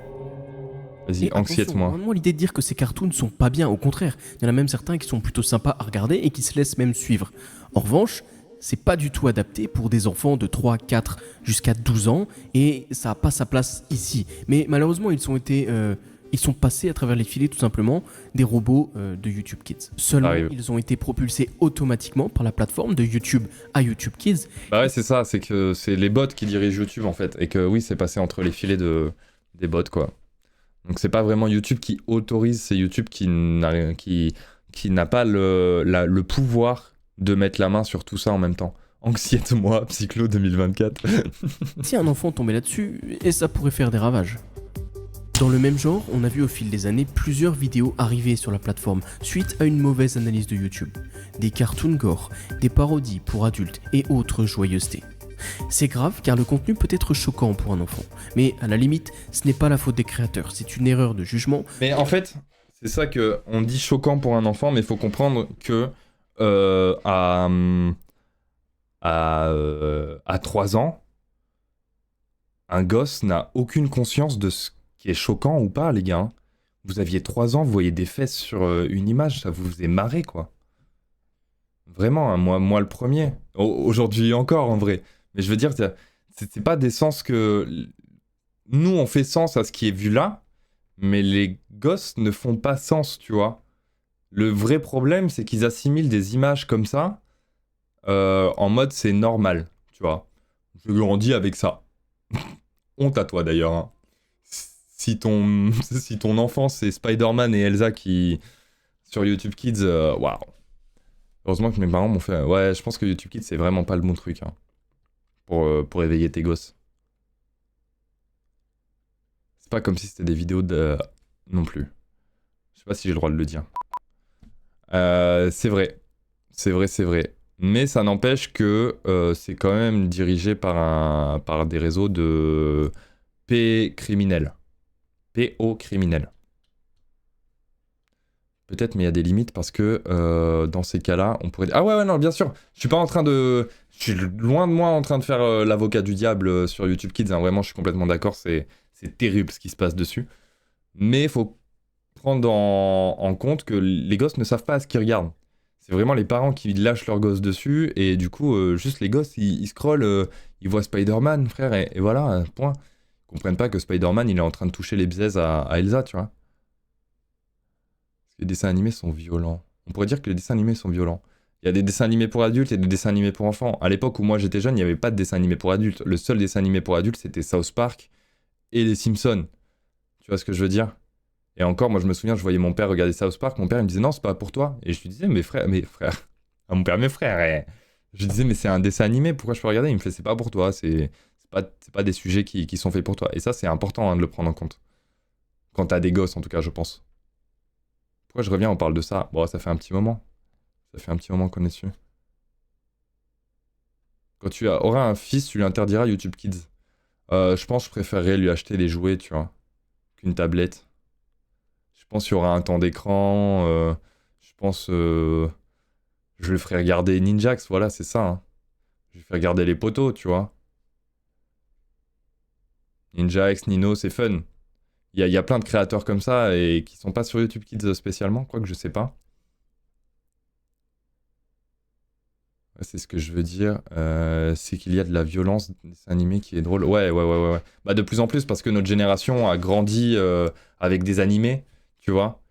Vas-y, Et anxiète-moi. attention, vraiment l'idée de dire que ces cartoons ne sont pas bien, au contraire, il y en a même certains qui sont plutôt sympas à regarder et qui se laissent même suivre. En revanche, c'est pas du tout adapté pour des enfants de 3, 4 jusqu'à 12 ans et ça n'a pas sa place ici. Mais malheureusement, ils ont été Ils sont passés à travers les filets tout simplement des robots de YouTube Kids. Seulement, Arrive. ils ont été propulsés automatiquement par la plateforme de YouTube à YouTube Kids. Bah ouais, c'est ça, c'est que c'est les bots qui dirigent YouTube en fait. Et que oui, c'est passé entre les filets des bots quoi. Donc c'est pas vraiment YouTube qui autorise, c'est YouTube qui n'a pas le pouvoir de mettre la main sur tout ça en même temps. Anxiète-moi, Psychlo 2024. Si un enfant tombait là-dessus, et ça pourrait faire des ravages. Dans le même genre, on a vu au fil des années plusieurs vidéos arriver sur la plateforme suite à une mauvaise analyse de YouTube. Des cartoons gore, des parodies pour adultes et autres joyeusetés. C'est grave car le contenu peut être choquant pour un enfant, mais à la limite, ce n'est pas la faute des créateurs, c'est une erreur de jugement. Mais en fait, c'est ça que on dit choquant pour un enfant, mais il faut comprendre que à 3 ans, un gosse n'a aucune conscience de ce qui est choquant ou pas, les gars. Vous aviez 3 ans, vous voyez des fesses sur une image, ça vous faisait marrer, quoi. Vraiment, hein, moi le premier. Aujourd'hui encore, en vrai. Mais je veux dire, c'est pas des sens que... Nous, on fait sens à ce qui est vu là, mais les gosses ne font pas sens, tu vois. Le vrai problème, c'est qu'ils assimilent des images comme ça en mode c'est normal, tu vois. Je grandis avec ça. Honte à toi d'ailleurs. Hein. Si ton enfant c'est Spider-Man et Elsa qui sur YouTube Kids, waouh. Heureusement que mes parents m'ont fait. Ouais, je pense que YouTube Kids c'est vraiment pas le bon truc hein, pour éveiller tes gosses. C'est pas comme si c'était des vidéos de non plus. Je sais pas si j'ai le droit de le dire. C'est vrai. Mais ça n'empêche que c'est quand même dirigé par des réseaux de criminels. PO criminels. Peut-être, mais il y a des limites parce que dans ces cas-là, on pourrait... Ah ouais, non, bien sûr. Je suis pas en train de... Je suis loin de moi en train de faire l'avocat du diable sur YouTube Kids. Hein. Vraiment, je suis complètement d'accord. C'est terrible ce qui se passe dessus. Mais il faut prendre en compte que les gosses ne savent pas ce qu'ils regardent. C'est vraiment les parents qui lâchent leurs gosses dessus. Et du coup, juste les gosses, ils scrollent, ils voient Spider-Man, frère, et voilà, point. Ils comprennent pas que Spider-Man, il est en train de toucher les bzaises à Elsa, tu vois. Les dessins animés sont violents. On pourrait dire que les dessins animés sont violents. Il y a des dessins animés pour adultes et des dessins animés pour enfants. À l'époque où moi j'étais jeune, il n'y avait pas de dessin animé pour adultes. Le seul dessin animé pour adultes, c'était South Park et les Simpsons. Tu vois ce que je veux dire? Et encore, moi je me souviens, je voyais mon père regarder South Park. Mon père il me disait non, c'est pas pour toi. Et je lui disais, mes frères. À mon père, mes frères. Et je lui disais, mais c'est un dessin animé, pourquoi je peux regarder? Il me fait, c'est pas pour toi. C'est pas des sujets qui sont faits pour toi. Et ça, c'est important hein, de le prendre en compte. Quand t'as des gosses, en tout cas, je pense. Pourquoi je reviens, on parle de ça? Bon, ça fait un petit moment. Ça fait un petit moment qu'on est dessus. Quand tu auras un fils, tu lui interdiras YouTube Kids. Je pense que je préférerais lui acheter des jouets, tu vois, qu'une tablette. Je pense qu'il y aura un temps d'écran. Je pense... je le ferai regarder Ninjax, voilà, c'est ça. Hein. Je lui ferai regarder les poteaux, tu vois. Ninjax, Nino, c'est fun. Il y a plein de créateurs comme ça et qui sont pas sur YouTube Kids spécialement, quoique je sais pas. Ouais, c'est ce que je veux dire. C'est qu'il y a de la violence des animés qui est drôle. Ouais. Bah, de plus en plus parce que notre génération a grandi avec des animés, tu vois.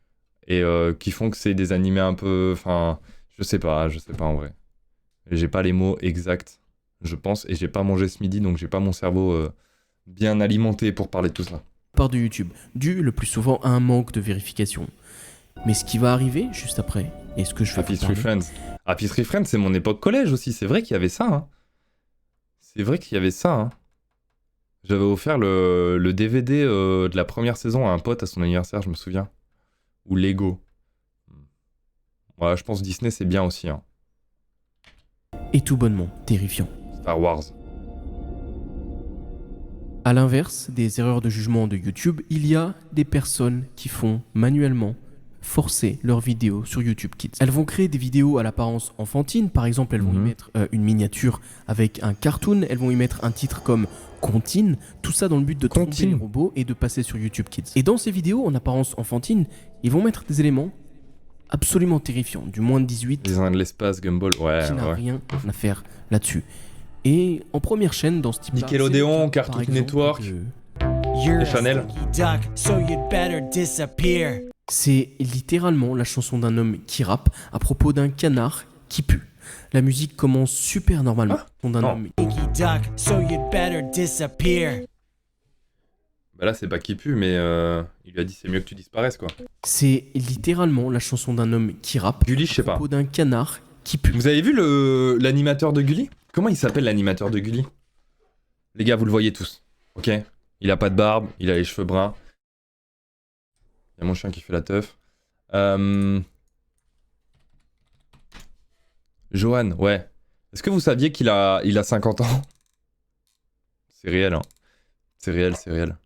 Et qui font que c'est des animés un peu... Enfin, je sais pas en vrai. J'ai pas les mots exacts, je pense. Et j'ai pas mangé ce midi, donc j'ai pas mon cerveau bien alimenté pour parler de tout ça. Part de YouTube, dû le plus souvent à un manque de vérification. Mais ce qui va arriver juste après, et ce que je vais Happy vous Tree parler... Friends. Happy Tree Friends, c'est mon époque collège aussi. C'est vrai qu'il y avait ça. Hein. C'est vrai qu'il y avait ça. Hein. J'avais offert le DVD de la première saison à un pote à son anniversaire, je me souviens. Ou Lego. Ouais, je pense Disney, c'est bien aussi. Hein. Et tout bonnement terrifiant. Star Wars. A l'inverse des erreurs de jugement de YouTube, il y a des personnes qui font manuellement forcer leurs vidéos sur YouTube Kids. Elles vont créer des vidéos à l'apparence enfantine, par exemple elles vont y mettre une miniature avec un cartoon, elles vont y mettre un titre comme Contine, tout ça dans le but de tromper les robots et de passer sur YouTube Kids. Et dans ces vidéos en apparence enfantine, ils vont mettre des éléments absolument terrifiants, du moins de 18, Les Indiens de l'espace, Gumball, ouais. qui n'a rien à faire là-dessus. Et en première chaîne dans ce type Nickelodeon, Cartoon Network. Et Chanel. C'est littéralement la chanson d'un homme qui rappe à propos d'un canard qui pue. La musique commence super normalement. D'un homme. Bah là, c'est pas qui pue, mais il lui a dit c'est mieux que tu disparaisses, quoi. C'est littéralement la chanson d'un homme qui rappe Gulli, je sais à pas. propos d'un canard qui pue. Vous avez vu l'animateur de Gulli? Comment il s'appelle l'animateur de Gulli? Les gars, vous le voyez tous, ok? Il a pas de barbe, il a les cheveux bruns. Il y a mon chien qui fait la teuf. Johan, ouais. Est-ce que vous saviez qu'il a 50 ans? C'est réel, hein. C'est réel, c'est réel.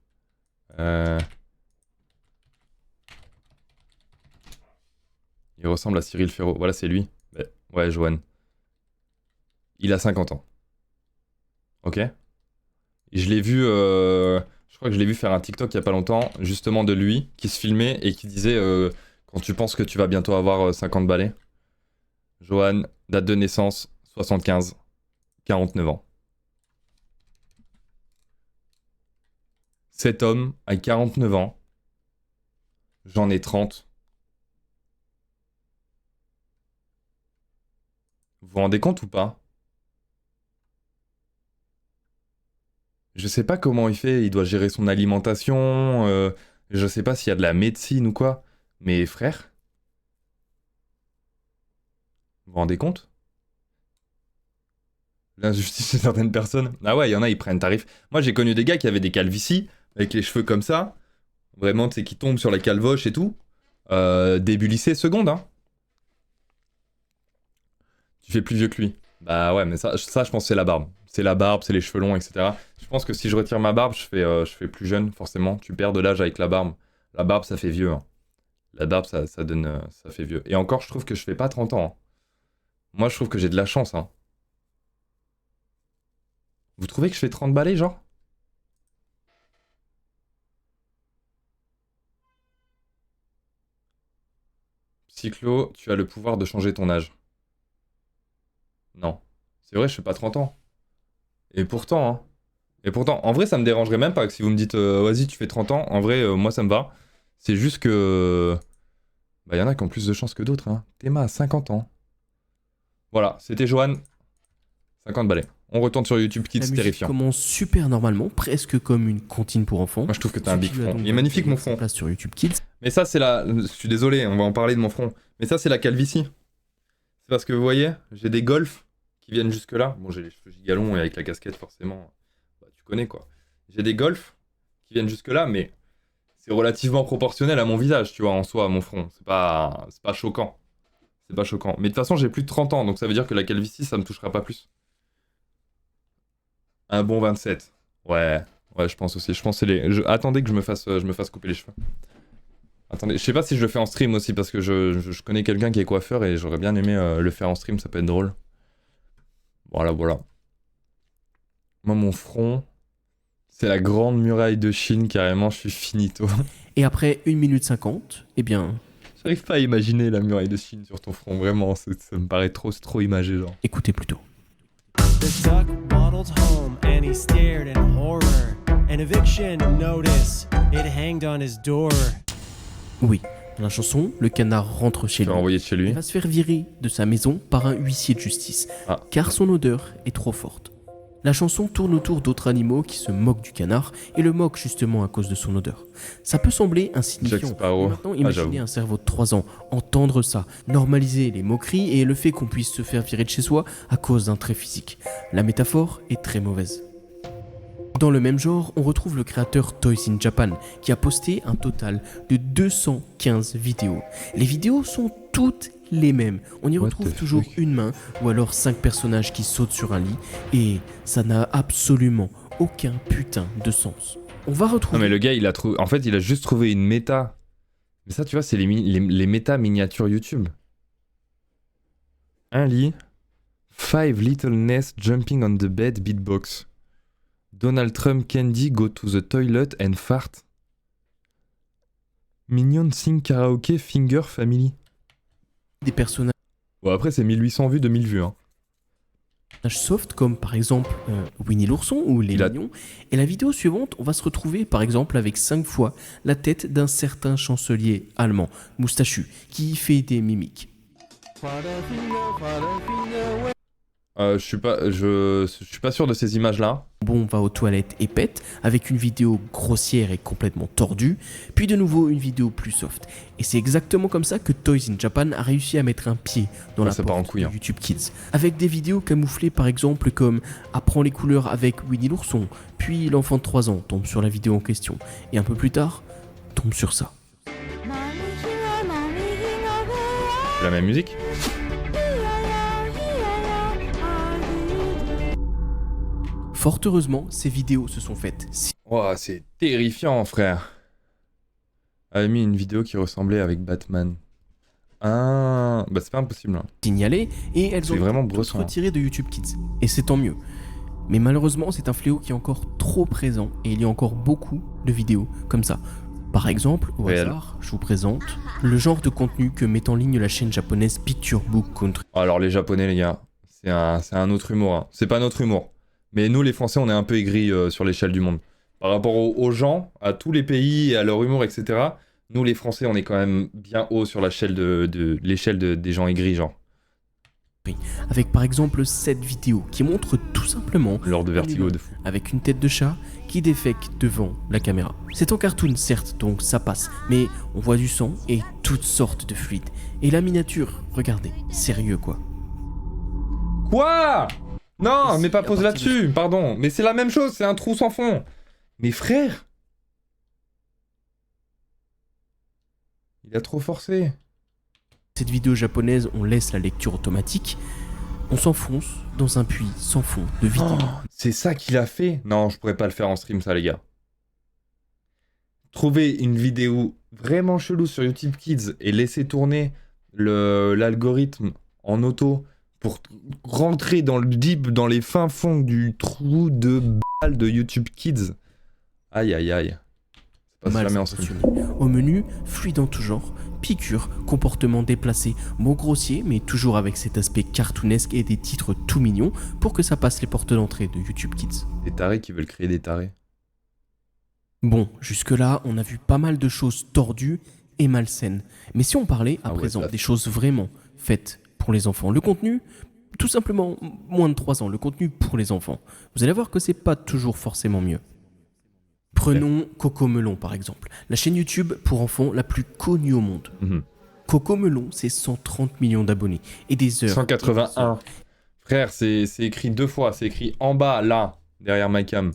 Il ressemble à Cyril Ferraud. Voilà, c'est lui. Ouais, Johan. Il a 50 ans. Ok? Et je l'ai vu... je crois que je l'ai vu faire un TikTok il y a pas longtemps, justement de lui, qui se filmait et qui disait quand tu penses que tu vas bientôt avoir 50 balais. Johan, date de naissance, 75, 49 ans. Cet homme a 49 ans. J'en ai 30. Vous vous rendez compte ou pas? Je sais pas comment il fait, il doit gérer son alimentation, je sais pas s'il y a de la médecine ou quoi, mais frère, vous vous rendez compte? L'injustice de certaines personnes. Ah ouais, il y en a, ils prennent tarif. Moi, j'ai connu des gars qui avaient des calvities, avec les cheveux comme ça, vraiment, tu sais, qui tombent sur la calvoche et tout. Début lycée, seconde, hein. Tu fais plus vieux que lui. Bah ouais, mais ça je pense que c'est la barbe. C'est la barbe, c'est les cheveux longs, etc. Je pense que si je retire ma barbe, je fais plus jeune, forcément. Tu perds de l'âge avec la barbe. La barbe, ça fait vieux, hein. La barbe, ça donne, ça fait vieux. Et encore, je trouve que je fais pas 30 ans, hein. Moi, je trouve que j'ai de la chance, hein. Vous trouvez que je fais 30 balais, genre? Cyclo, tu as le pouvoir de changer ton âge. Non. C'est vrai, je fais pas 30 ans. Et pourtant, hein. Et pourtant, en vrai, ça me dérangerait même pas que si vous me dites vas-y, tu fais 30 ans, en vrai, moi ça me va. C'est juste que. Bah, y en a qui ont plus de chance que d'autres, hein. Théma a 50 ans. Voilà, c'était Johan. 50 balais. On retourne sur YouTube Kids, La c'est musique terrifiant. commence super normalement, presque comme une comptine pour enfants. Moi, je trouve que t'as un big Tu as front. donc Il est magnifique, mon sa front. place sur YouTube Kids. Mais ça, c'est la. Je suis désolé, on va en parler de mon front. Mais ça, c'est la calvitie. C'est parce que vous voyez, j'ai des golfs qui viennent jusque-là. Bon, j'ai les cheveux gigalons et avec la casquette, forcément. Bah, tu connais quoi. J'ai des golfs qui viennent jusque-là, mais c'est relativement proportionnel à mon visage, tu vois, en soi, à mon front. C'est pas choquant. C'est pas choquant. Mais de toute façon, j'ai plus de 30 ans, donc ça veut dire que la calvitie, ça me touchera pas plus. Un bon 27. Ouais, je pense aussi. Je pense que c'est les. Attendez que je me fasse couper les cheveux. Attendez, je sais pas si je le fais en stream aussi, parce que je connais quelqu'un qui est coiffeur et j'aurais bien aimé le faire en stream, ça peut être drôle. Voilà. Moi, mon front, c'est la grande muraille de Chine, carrément, je suis finito. Et après 1 minute 50, eh bien, J'arrive pas à imaginer la muraille de Chine sur ton front, vraiment, ça me paraît trop imagé, genre. écoutez plutôt. The duck waddled home and he stared in horror. An eviction notice, it hanged on his door. Oui, dans la chanson, le canard rentre chez Je vais lui. renvoyer de chez Il lui. va se faire virer de sa maison par un huissier de justice, Ah. car son odeur est trop forte. La chanson tourne autour d'autres animaux qui se moquent du canard et le moquent justement à cause de son odeur. Ça peut sembler Jack insignifiant, Sparrow. mais maintenant Ah, imaginez j'avoue. un cerveau de 3 ans entendre ça, normaliser les moqueries et le fait qu'on puisse se faire virer de chez soi à cause d'un trait physique. La métaphore est très mauvaise. Dans le même genre, on retrouve le créateur Toys in Japan qui a posté un total de 215 vidéos. Les vidéos sont toutes les mêmes. On y What retrouve the toujours fuck? une main ou alors 5 personnages qui sautent sur un lit et ça n'a absolument aucun putain de sens. On va retrouver... Non mais le gars il a trouvé, en fait il a juste trouvé une méta. Mais ça tu vois c'est les méta miniatures YouTube. Un lit, 5 little nests jumping on the bed beatbox. Donald Trump Candy go to the toilet and fart. Minion sing karaoke finger family. des personnages Bon après c'est 1800 vues, 2000 vues hein. soft comme par exemple Winnie l'ourson ou les mignons. Et la vidéo suivante, on va se retrouver par exemple avec 5 fois la tête d'un certain chancelier allemand, moustachu, qui fait des mimiques. Je suis pas sûr de ces images-là. Bon va aux toilettes et pète, avec une vidéo grossière et complètement tordue, puis de nouveau une vidéo plus soft. Et c'est exactement comme ça que Toys in Japan a réussi à mettre un pied dans la porte de YouTube Kids. Avec des vidéos camouflées par exemple comme apprends les couleurs avec Winnie l'ourson, puis l'enfant de 3 ans tombe sur la vidéo en question, et un peu plus tard, tombe sur ça. La même musique. Fort heureusement, ces vidéos se sont faites. Oh, c'est terrifiant, frère. Avait mis une vidéo qui ressemblait avec Batman. Ah, bah c'est pas impossible. Hein. Signalées et elles ont vraiment toutes retirées de YouTube Kids. Et c'est tant mieux. Mais malheureusement, c'est un fléau qui est encore trop présent et il y a encore beaucoup de vidéos comme ça. Par exemple, au hasard, je vous présente le genre de contenu que met en ligne la chaîne japonaise Picture Book Country. Alors les japonais, les gars, c'est un autre humour. Hein. C'est pas notre humour. Mais nous, les Français, on est un peu aigris sur l'échelle du monde. Par rapport aux gens, à tous les pays, et à leur humour, etc., nous, les Français, on est quand même bien haut sur l'échelle des gens aigris, genre. Avec par exemple cette vidéo qui montre tout simplement l'heure de vertigo de fou. Avec une tête de chat qui défèque devant la caméra. C'est en cartoon certes, donc ça passe, mais on voit du sang et toutes sortes de fluides. Et la miniature, regardez, sérieux quoi. Quoi ? Non, mais pas pause là-dessus, pardon. Mais c'est la même chose, c'est un trou sans fond. Mais frère, il a trop forcé. Cette vidéo japonaise, on laisse la lecture automatique, on s'enfonce dans un puits sans fond de vidéo. Oh, c'est ça qu'il a fait ? Non, je pourrais pas le faire en stream ça les gars. Trouver une vidéo vraiment chelou sur YouTube Kids et laisser tourner l'algorithme en auto pour rentrer dans le deep, dans les fins fonds du trou de balle de YouTube Kids. Aïe aïe aïe. Ça passe jamais en stream. Au menu, fluide en tout genre, piqûres, comportements déplacés, mots grossiers, mais toujours avec cet aspect cartoonesque et des titres tout mignons pour que ça passe les portes d'entrée de YouTube Kids. Des tarés qui veulent créer des tarés. Bon, jusque-là, on a vu pas mal de choses tordues et malsaines. Mais si on parlait à présent des choses vraiment faites pour les enfants, le contenu, tout simplement moins de 3 ans, le contenu pour les enfants, vous allez voir que c'est pas toujours forcément mieux. Prenons Cocomelon par exemple, la chaîne YouTube pour enfants la plus connue au monde. Cocomelon, c'est 130 millions d'abonnés et des heures. 181. Frère, c'est écrit 2 fois, c'est écrit en bas, là, derrière ma cam.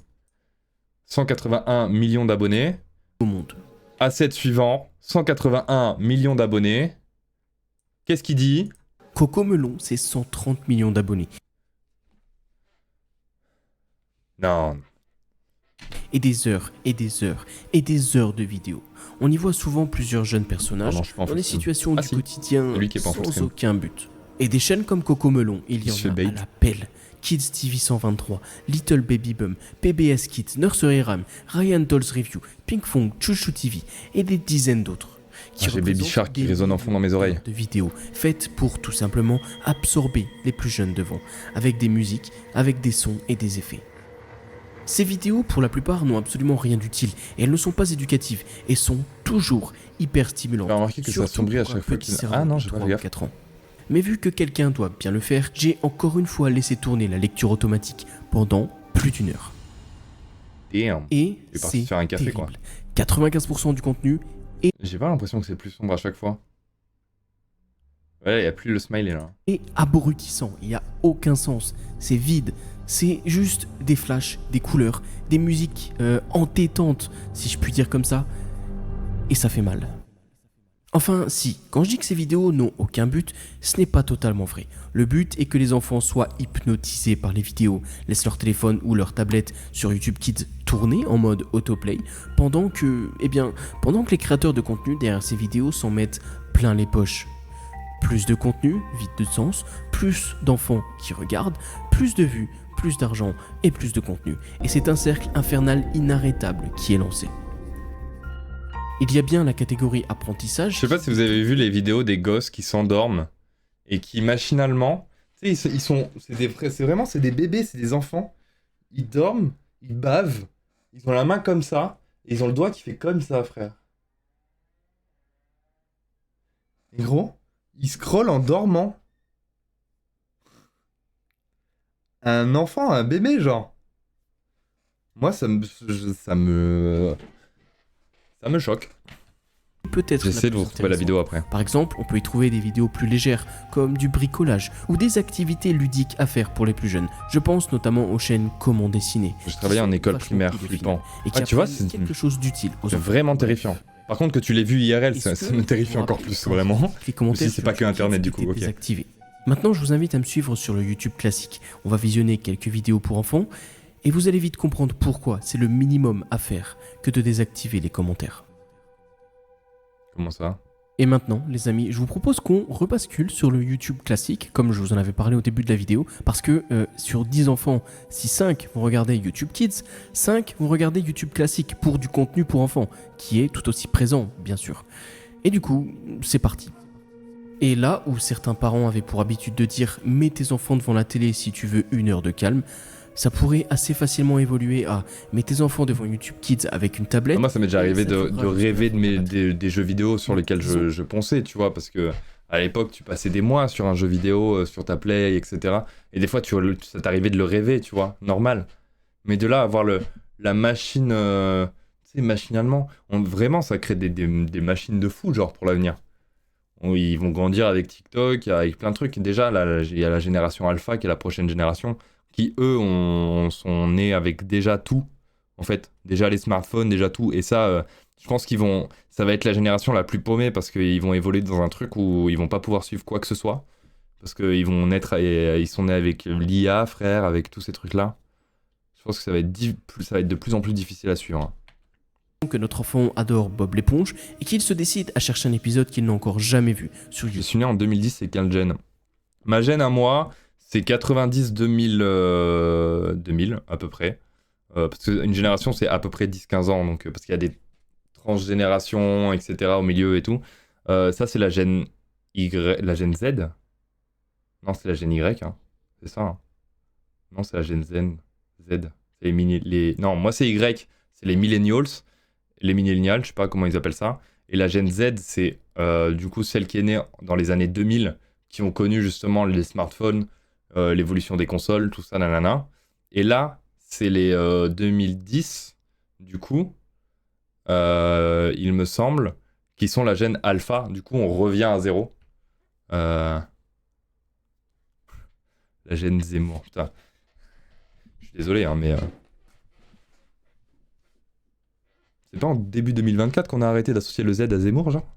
181 millions d'abonnés. Au monde. Asset suivant, 181 millions d'abonnés. Qu'est-ce qu'il dit ? Cocomelon, c'est 130 millions d'abonnés. Non. Et des heures, et des heures, et des heures de vidéos. On y voit souvent plusieurs jeunes personnages dans des situations du quotidien sans aucun but. Et des chaînes comme Cocomelon, il y en a à l'appel. Kids TV 123, Little Baby Bum, PBS Kids, Nursery Rhyme, Ryan Dolls Review, Pink Fong, Chouchou TV et des dizaines d'autres. J'ai Baby Shark qui résonne en fond dans mes oreilles. De vidéos faites pour tout simplement absorber les plus jeunes devant, avec des musiques, avec des sons et des effets. Ces vidéos, pour la plupart, n'ont absolument rien d'utile et elles ne sont pas éducatives et sont toujours hyper stimulantes. J'ai remarqué que ça sombrit à chaque fois qu'il... Ah non, j'ai pas fait 4 ans. Mais vu que quelqu'un doit bien le faire, j'ai encore une fois laissé tourner la lecture automatique pendant plus d'1 heure. Damn. Et c'est faire un café, terrible. quoi. 95% du contenu est... J'ai pas l'impression que c'est plus sombre à chaque fois. Ouais, y a plus le smiley là. Et abrutissant, il n'y a aucun sens, c'est vide. C'est juste des flashs, des couleurs, des musiques entêtantes, si je puis dire comme ça. Et ça fait mal. Enfin, si, quand je dis que ces vidéos n'ont aucun but, ce n'est pas totalement vrai. Le but est que les enfants soient hypnotisés par les vidéos, laissent leur téléphone ou leur tablette sur YouTube Kids tourner en mode autoplay, pendant que les créateurs de contenu derrière ces vidéos s'en mettent plein les poches. Plus de contenu, vide de sens, plus d'enfants qui regardent, plus de vues, plus d'argent et plus de contenu. Et c'est un cercle infernal inarrêtable qui est lancé. Il y a bien la catégorie apprentissage. Je sais pas si vous avez vu les vidéos des gosses qui s'endorment et qui machinalement, Tu sais, c'est des bébés, c'est des enfants. Ils dorment, ils bavent, ils ont la main comme ça, et ils ont le doigt qui fait comme ça, frère. Et gros, ils scrollent en dormant. Un enfant, un bébé, genre. Moi, ça me choque. Peut-être J'essaie de vous plus retrouver la vidéo après. Par exemple, on peut y trouver des vidéos plus légères, comme du bricolage, ou des activités ludiques à faire pour les plus jeunes. Je pense notamment aux chaînes Comment dessiner. Je travaillais en école primaire, flippant. Et qui Ah, tu vois, apprennent c'est quelque chose d'utile aux enfants. vraiment terrifiant. Par contre, que tu l'aies vu IRL, ça Est-ce me que terrifie vous encore rappelez plus, vraiment. Les commentaires Aussi, c'est sur pas que YouTube Internet, du coup, étaient ok. désactivés. Maintenant, je vous invite à me suivre sur le YouTube classique. On va visionner quelques vidéos pour enfants, et vous allez vite comprendre pourquoi c'est le minimum à faire que de désactiver les commentaires. Comment ça? Et maintenant, les amis, je vous propose qu'on rebascule sur le YouTube classique, comme je vous en avais parlé au début de la vidéo, parce que sur 10 enfants, si 5 vont regarder YouTube Kids, 5 vont regarder YouTube classique pour du contenu pour enfants, qui est tout aussi présent, bien sûr. Et du coup, c'est parti. Et là où certains parents avaient pour habitude de dire « mets tes enfants devant la télé si tu veux une heure de calme », ça pourrait assez facilement évoluer à « mets tes enfants devant YouTube Kids avec une tablette ». Moi, ça m'est déjà arrivé Ça de fera rêver juste des jeux vidéo sur lesquels je ponçais, tu vois, parce que à l'époque, tu passais des mois sur un jeu vidéo, sur ta Play, etc. Et des fois, ça t'arrivait de le rêver, tu vois, normal. Mais de là, avoir la machine, tu sais, machinalement, vraiment, ça crée des machines de fou, genre, pour l'avenir. Ils vont grandir avec TikTok, avec plein de trucs. Déjà, là, il y a la génération Alpha, qui est la prochaine génération, qui, eux, sont nés avec déjà tout, en fait. Déjà les smartphones, déjà tout. Et ça, je pense ça va être la génération la plus paumée, parce qu'ils vont évoluer dans un truc où ils vont pas pouvoir suivre quoi que ce soit. Parce qu'ils vont naître, ils sont nés avec l'IA, frère, avec tous ces trucs-là. Je pense que ça va être de plus en plus difficile à suivre. Hein. Que notre enfant adore Bob l'éponge et qu'il se décide à chercher un épisode qu'il n'a encore jamais vu sur Je YouTube. suis né en 2010, c'est quelle gène? Ma gène à moi, c'est 90-2000 2000 à peu près. Parce qu'une génération, c'est à peu près 10-15 ans, donc, parce qu'il y a des transgénérations, etc. au milieu et tout. Ça, c'est la gène la gène Z. Non, c'est la gène Y, hein. C'est ça. Hein. Non, c'est la gène Z. C'est Non, moi, c'est Y. C'est les millennials. Les millennials, je sais pas comment ils appellent ça. Et la gène Z, c'est du coup celle qui est née dans les années 2000, qui ont connu justement les smartphones, l'évolution des consoles, tout ça, nanana. Et là, c'est les 2010, du coup, il me semble, qui sont la gène alpha. Du coup, on revient à zéro. La gène Zemmour, putain. Je suis désolé, hein, mais... C'est pas en début 2024 qu'on a arrêté d'associer le Z à Zemmour, genre?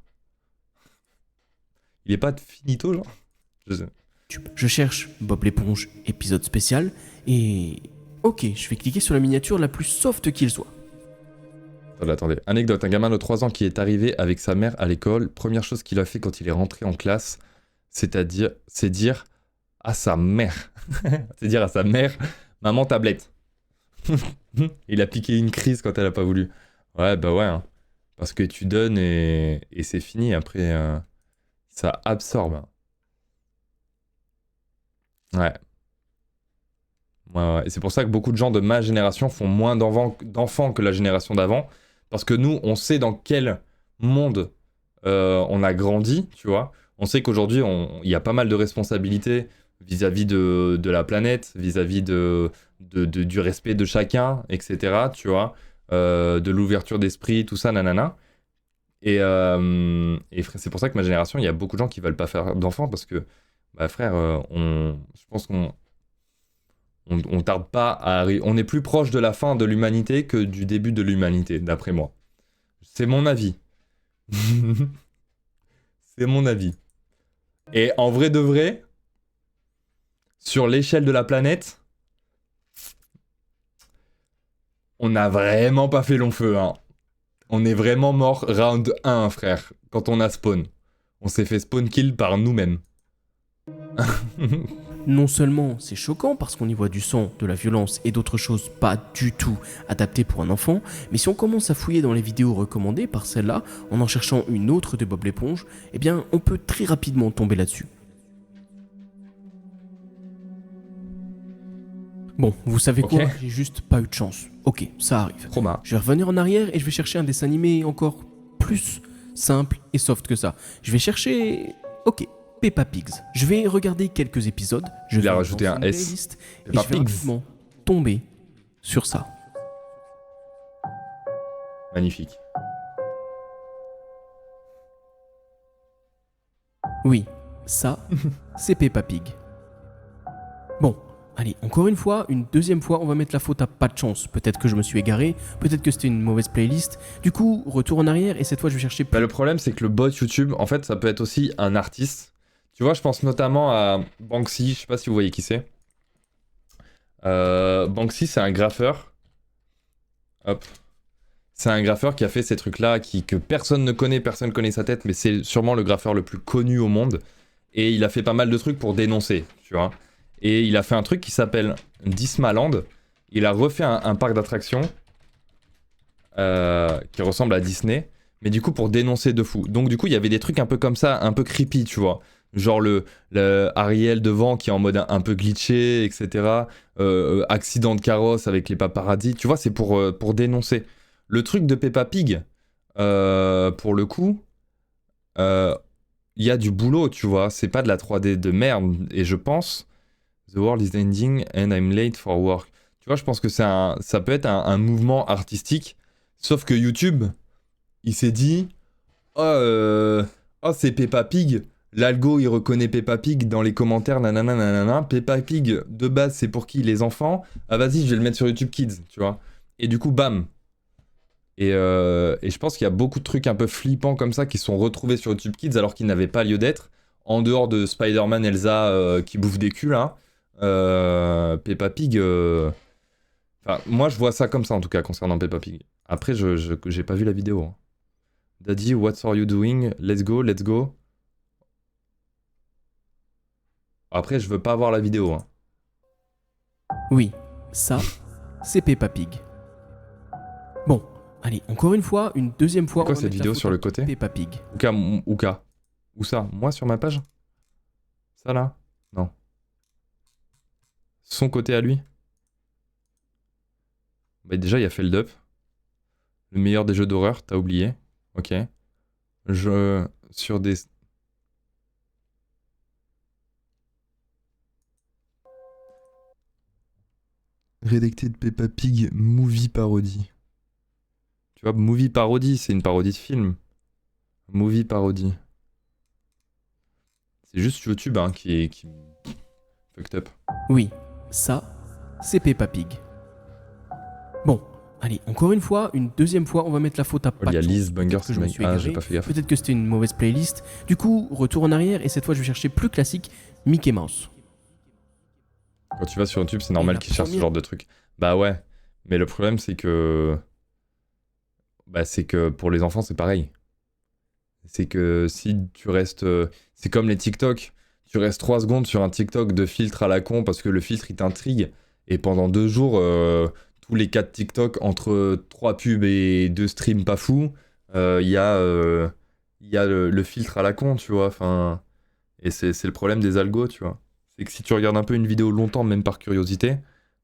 Il est pas finito, genre? Je cherche Bob l'éponge, épisode spécial, et... Ok, je vais cliquer sur la miniature la plus soft qu'il soit. Attendez. Anecdote, un gamin de 3 ans qui est arrivé avec sa mère à l'école, première chose qu'il a fait quand il est rentré en classe, c'est dire à sa mère, c'est dire à sa mère, maman tablette. Il a piqué une crise quand elle a pas voulu. Ouais, bah ouais, hein. Parce que tu donnes et c'est fini, après, ça absorbe. Ouais. Ouais. Et c'est pour ça que beaucoup de gens de ma génération font moins d'enfants que la génération d'avant, parce que nous, on sait dans quel monde on a grandi, tu vois. On sait qu'aujourd'hui, il y a pas mal de responsabilités vis-à-vis de la planète, vis-à-vis du respect de chacun, etc., tu vois. De l'ouverture d'esprit, tout ça, nanana. Et c'est pour ça que ma génération, il y a beaucoup de gens qui veulent pas faire d'enfants, parce que, bah frère, je pense qu'on tarde pas à arriver. On est plus proche de la fin de l'humanité que du début de l'humanité, d'après moi. C'est mon avis. C'est mon avis. Et en vrai de vrai, sur l'échelle de la planète, on n'a vraiment pas fait long feu, hein. On est vraiment mort round 1, frère, quand on a spawn. On s'est fait spawn kill par nous-mêmes. Non seulement c'est choquant parce qu'on y voit du sang, de la violence et d'autres choses pas du tout adaptées pour un enfant, mais si on commence à fouiller dans les vidéos recommandées par celle-là, en cherchant une autre de Bob l'éponge, eh bien on peut très rapidement tomber là-dessus. Bon, vous savez quoi? Ok. J'ai juste pas eu de chance. Ok, ça arrive. Trauma. Je vais revenir en arrière et je vais chercher un dessin animé encore plus simple et soft que ça. Je vais chercher... Ok, Peppa Pigs. Je vais regarder quelques épisodes. Je Il vais a rajouté lancer un une S. playlist et Peppa je vais Pigs. rapidement tomber sur ça. Magnifique. Oui, ça, c'est Peppa Pig. Bon, allez, encore une fois, une deuxième fois, on va mettre la faute à pas de chance. Peut-être que je me suis égaré, peut-être que c'était une mauvaise playlist. Du coup, retour en arrière et cette fois, je vais chercher... Bah, le problème, c'est que le bot YouTube, en fait, ça peut être aussi un artiste. Tu vois, je pense notamment à Banksy, je sais pas si vous voyez qui c'est. Banksy, c'est un graffeur. Hop. C'est un graffeur qui a fait ces trucs-là, que personne ne connaît, personne connaît sa tête, mais c'est sûrement le graffeur le plus connu au monde. Et il a fait pas mal de trucs pour dénoncer, tu vois. Et il a fait un truc qui s'appelle Dismaland. Il a refait un parc d'attractions qui ressemble à Disney, mais du coup pour dénoncer de fou. Donc du coup il y avait des trucs un peu comme ça, un peu creepy, tu vois. Genre le Ariel devant qui est en mode un peu glitché, etc. Accident de carrosse avec les paparazzis, tu vois, c'est pour dénoncer. Le truc de Peppa Pig, pour le coup, il y a du boulot, tu vois. C'est pas de la 3D de merde. Et je pense, The world is ending and I'm late for work. Tu vois, je pense que ça peut être un mouvement artistique. Sauf que YouTube, il s'est dit, oh c'est Peppa Pig. L'algo, il reconnaît Peppa Pig dans les commentaires, nanana, nanana. Peppa Pig, de base, c'est pour qui? Les enfants. Ah, vas-y, je vais le mettre sur YouTube Kids, tu vois. Et du coup, bam. Et je pense qu'il y a beaucoup de trucs un peu flippants comme ça qui sont retrouvés sur YouTube Kids alors qu'ils n'avaient pas lieu d'être. En dehors de Spider-Man, Elsa qui bouffe des culs, là. Peppa Pig... Enfin, moi, je vois ça comme ça, en tout cas, concernant Peppa Pig. Après, j'ai pas vu la vidéo. Hein. Daddy, what are you doing? Let's go, let's go. Après, je veux pas voir la vidéo. Hein. Oui, ça, c'est Peppa Pig. Bon, allez, encore une fois, une deuxième fois... C'est quoi on va cette mettre la vidéo faute sur à le côté? Peppa Pig. Où ça? Moi, sur ma page? Ça, là? Non. Son côté à lui? Bah déjà, il y a Feld Up. Le meilleur des jeux d'horreur, t'as oublié. Ok. Sur des... Redacted Peppa Pig Movie Parody. Tu vois, Movie Parody, c'est une parodie de film. Movie Parody. C'est juste YouTube hein, qui fucked up. Oui, ça, c'est Peppa Pig. Bon, allez, encore une fois, une deuxième fois, on va mettre la faute à pas Il y a de Liz chance. Bunger, Peut-être que je me suis j'ai égaré, pas fait gaffe. peut-être que c'était une mauvaise playlist. Du coup, retour en arrière et cette fois, je vais chercher plus classique, Mickey Mouse. Quand tu vas sur YouTube, c'est normal la qu'ils cherchent ce première- genre de truc. Bah ouais, mais le problème c'est que... Bah c'est que pour les enfants c'est pareil. C'est que si tu restes... C'est comme les TikTok. Tu restes 3 secondes sur un TikTok de filtre à la con parce que le filtre il t'intrigue. Et pendant 2 jours, tous les 4 TikTok entre 3 pubs et 2 streams pas fous, il y a le filtre à la con, tu vois. Enfin, et c'est le problème des algos, tu vois. C'est que si tu regardes un peu une vidéo longtemps, même par curiosité,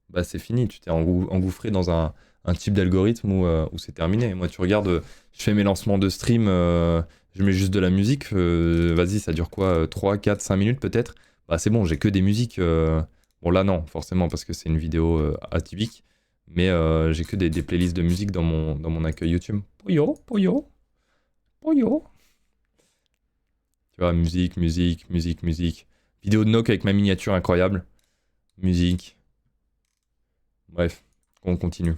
bah c'est fini. Tu t'es engouffré dans un type d'algorithme où c'est terminé. Moi, tu regardes, je fais mes lancements de stream, je mets juste de la musique. Vas-y, ça dure quoi 3, 4, 5 minutes peut-être. Bah c'est bon, j'ai que des musiques. Bon là non, forcément parce que c'est une vidéo atypique. Mais j'ai que des playlists de musique dans mon accueil YouTube. Poyo, poyo, poyo. Tu vois, musique. Vidéo de Nook avec ma miniature incroyable. Musique. Bref, on continue.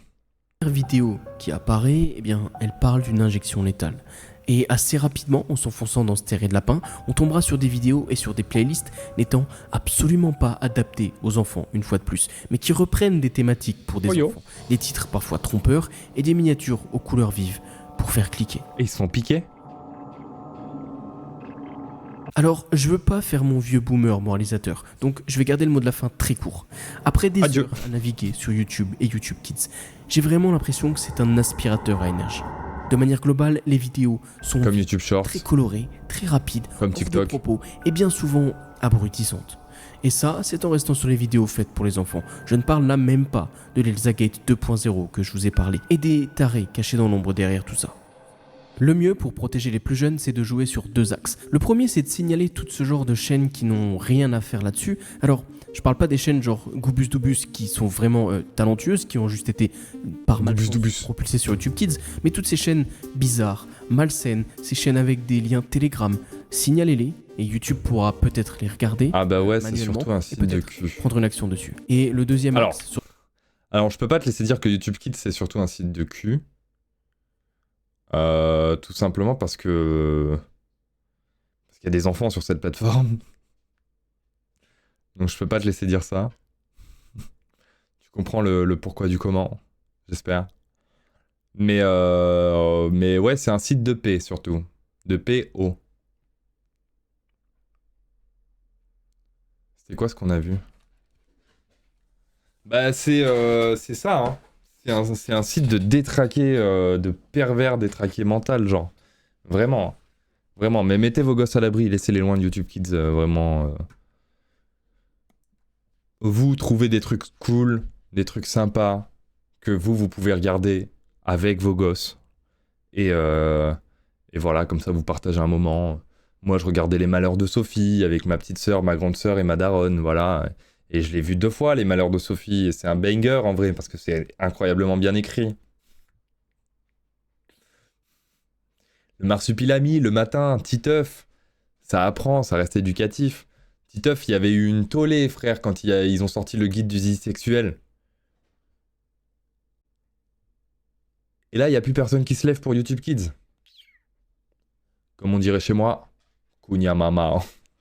La première vidéo qui apparaît, eh bien, elle parle d'une injection létale. Et assez rapidement, en s'enfonçant dans ce terrain de lapin, on tombera sur des vidéos et sur des playlists n'étant absolument pas adaptées aux enfants, une fois de plus, mais qui reprennent des thématiques pour des enfants, des titres parfois trompeurs et des miniatures aux couleurs vives pour faire cliquer. Et ils se font piquer? Alors, je veux pas faire mon vieux boomer moralisateur, donc je vais garder le mot de la fin très court. Après des Adieu. heures à naviguer sur YouTube et YouTube Kids, j'ai vraiment l'impression que c'est un aspirateur à énergie. De manière globale, les vidéos sont Comme YouTube Shorts. très colorées, très rapides, Comme courtes de TikTok. propos et bien souvent abrutissantes. Et ça, c'est en restant sur les vidéos faites pour les enfants. Je ne parle là même pas de l'Elsagate 2.0 que je vous ai parlé, et des tarés cachés dans l'ombre derrière tout ça. Le mieux pour protéger les plus jeunes, c'est de jouer sur 2 axes. Le premier, c'est de signaler tout ce genre de chaînes qui n'ont rien à faire là-dessus. Alors, je parle pas des chaînes genre Goobus Doobus qui sont vraiment talentueuses, qui ont juste été par malchance propulsées sur YouTube Kids, mais toutes ces chaînes bizarres, malsaines, ces chaînes avec des liens Telegram, signalez-les et YouTube pourra peut-être les regarder. Ah bah ouais, c'est manuellement, surtout un et site de peut-être cul. prendre une action dessus. Et le deuxième axe... Alors, je peux pas te laisser dire que YouTube Kids c'est surtout un site de cul. Tout simplement parce qu'il y a des enfants sur cette plateforme. Donc je peux pas te laisser dire ça. Tu comprends le pourquoi du comment, j'espère. Mais ouais, c'est un site de paix surtout. De PO. C'était quoi ce qu'on a vu? Bah c'est ça, hein. C'est un site de détraqué, de pervers détraqué mental, genre. Vraiment. Vraiment. Mais mettez vos gosses à l'abri, laissez-les loin de YouTube Kids, vraiment. Vous trouvez des trucs cool, des trucs sympas, que vous pouvez regarder avec vos gosses. Et voilà, comme ça vous partagez un moment. Moi, je regardais Les Malheurs de Sophie avec ma petite sœur, ma grande sœur et ma daronne, voilà. Et je l'ai vu 2 fois, Les Malheurs de Sophie, et c'est un banger en vrai, parce que c'est incroyablement bien écrit. Le Marsupilami, le matin, Titeuf, ça apprend, ça reste éducatif. Titeuf, il y avait eu une tollée, frère, quand ils ont sorti le guide du zizi sexuel. Et là, il n'y a plus personne qui se lève pour YouTube Kids. Comme on dirait chez moi, Kunya Mama.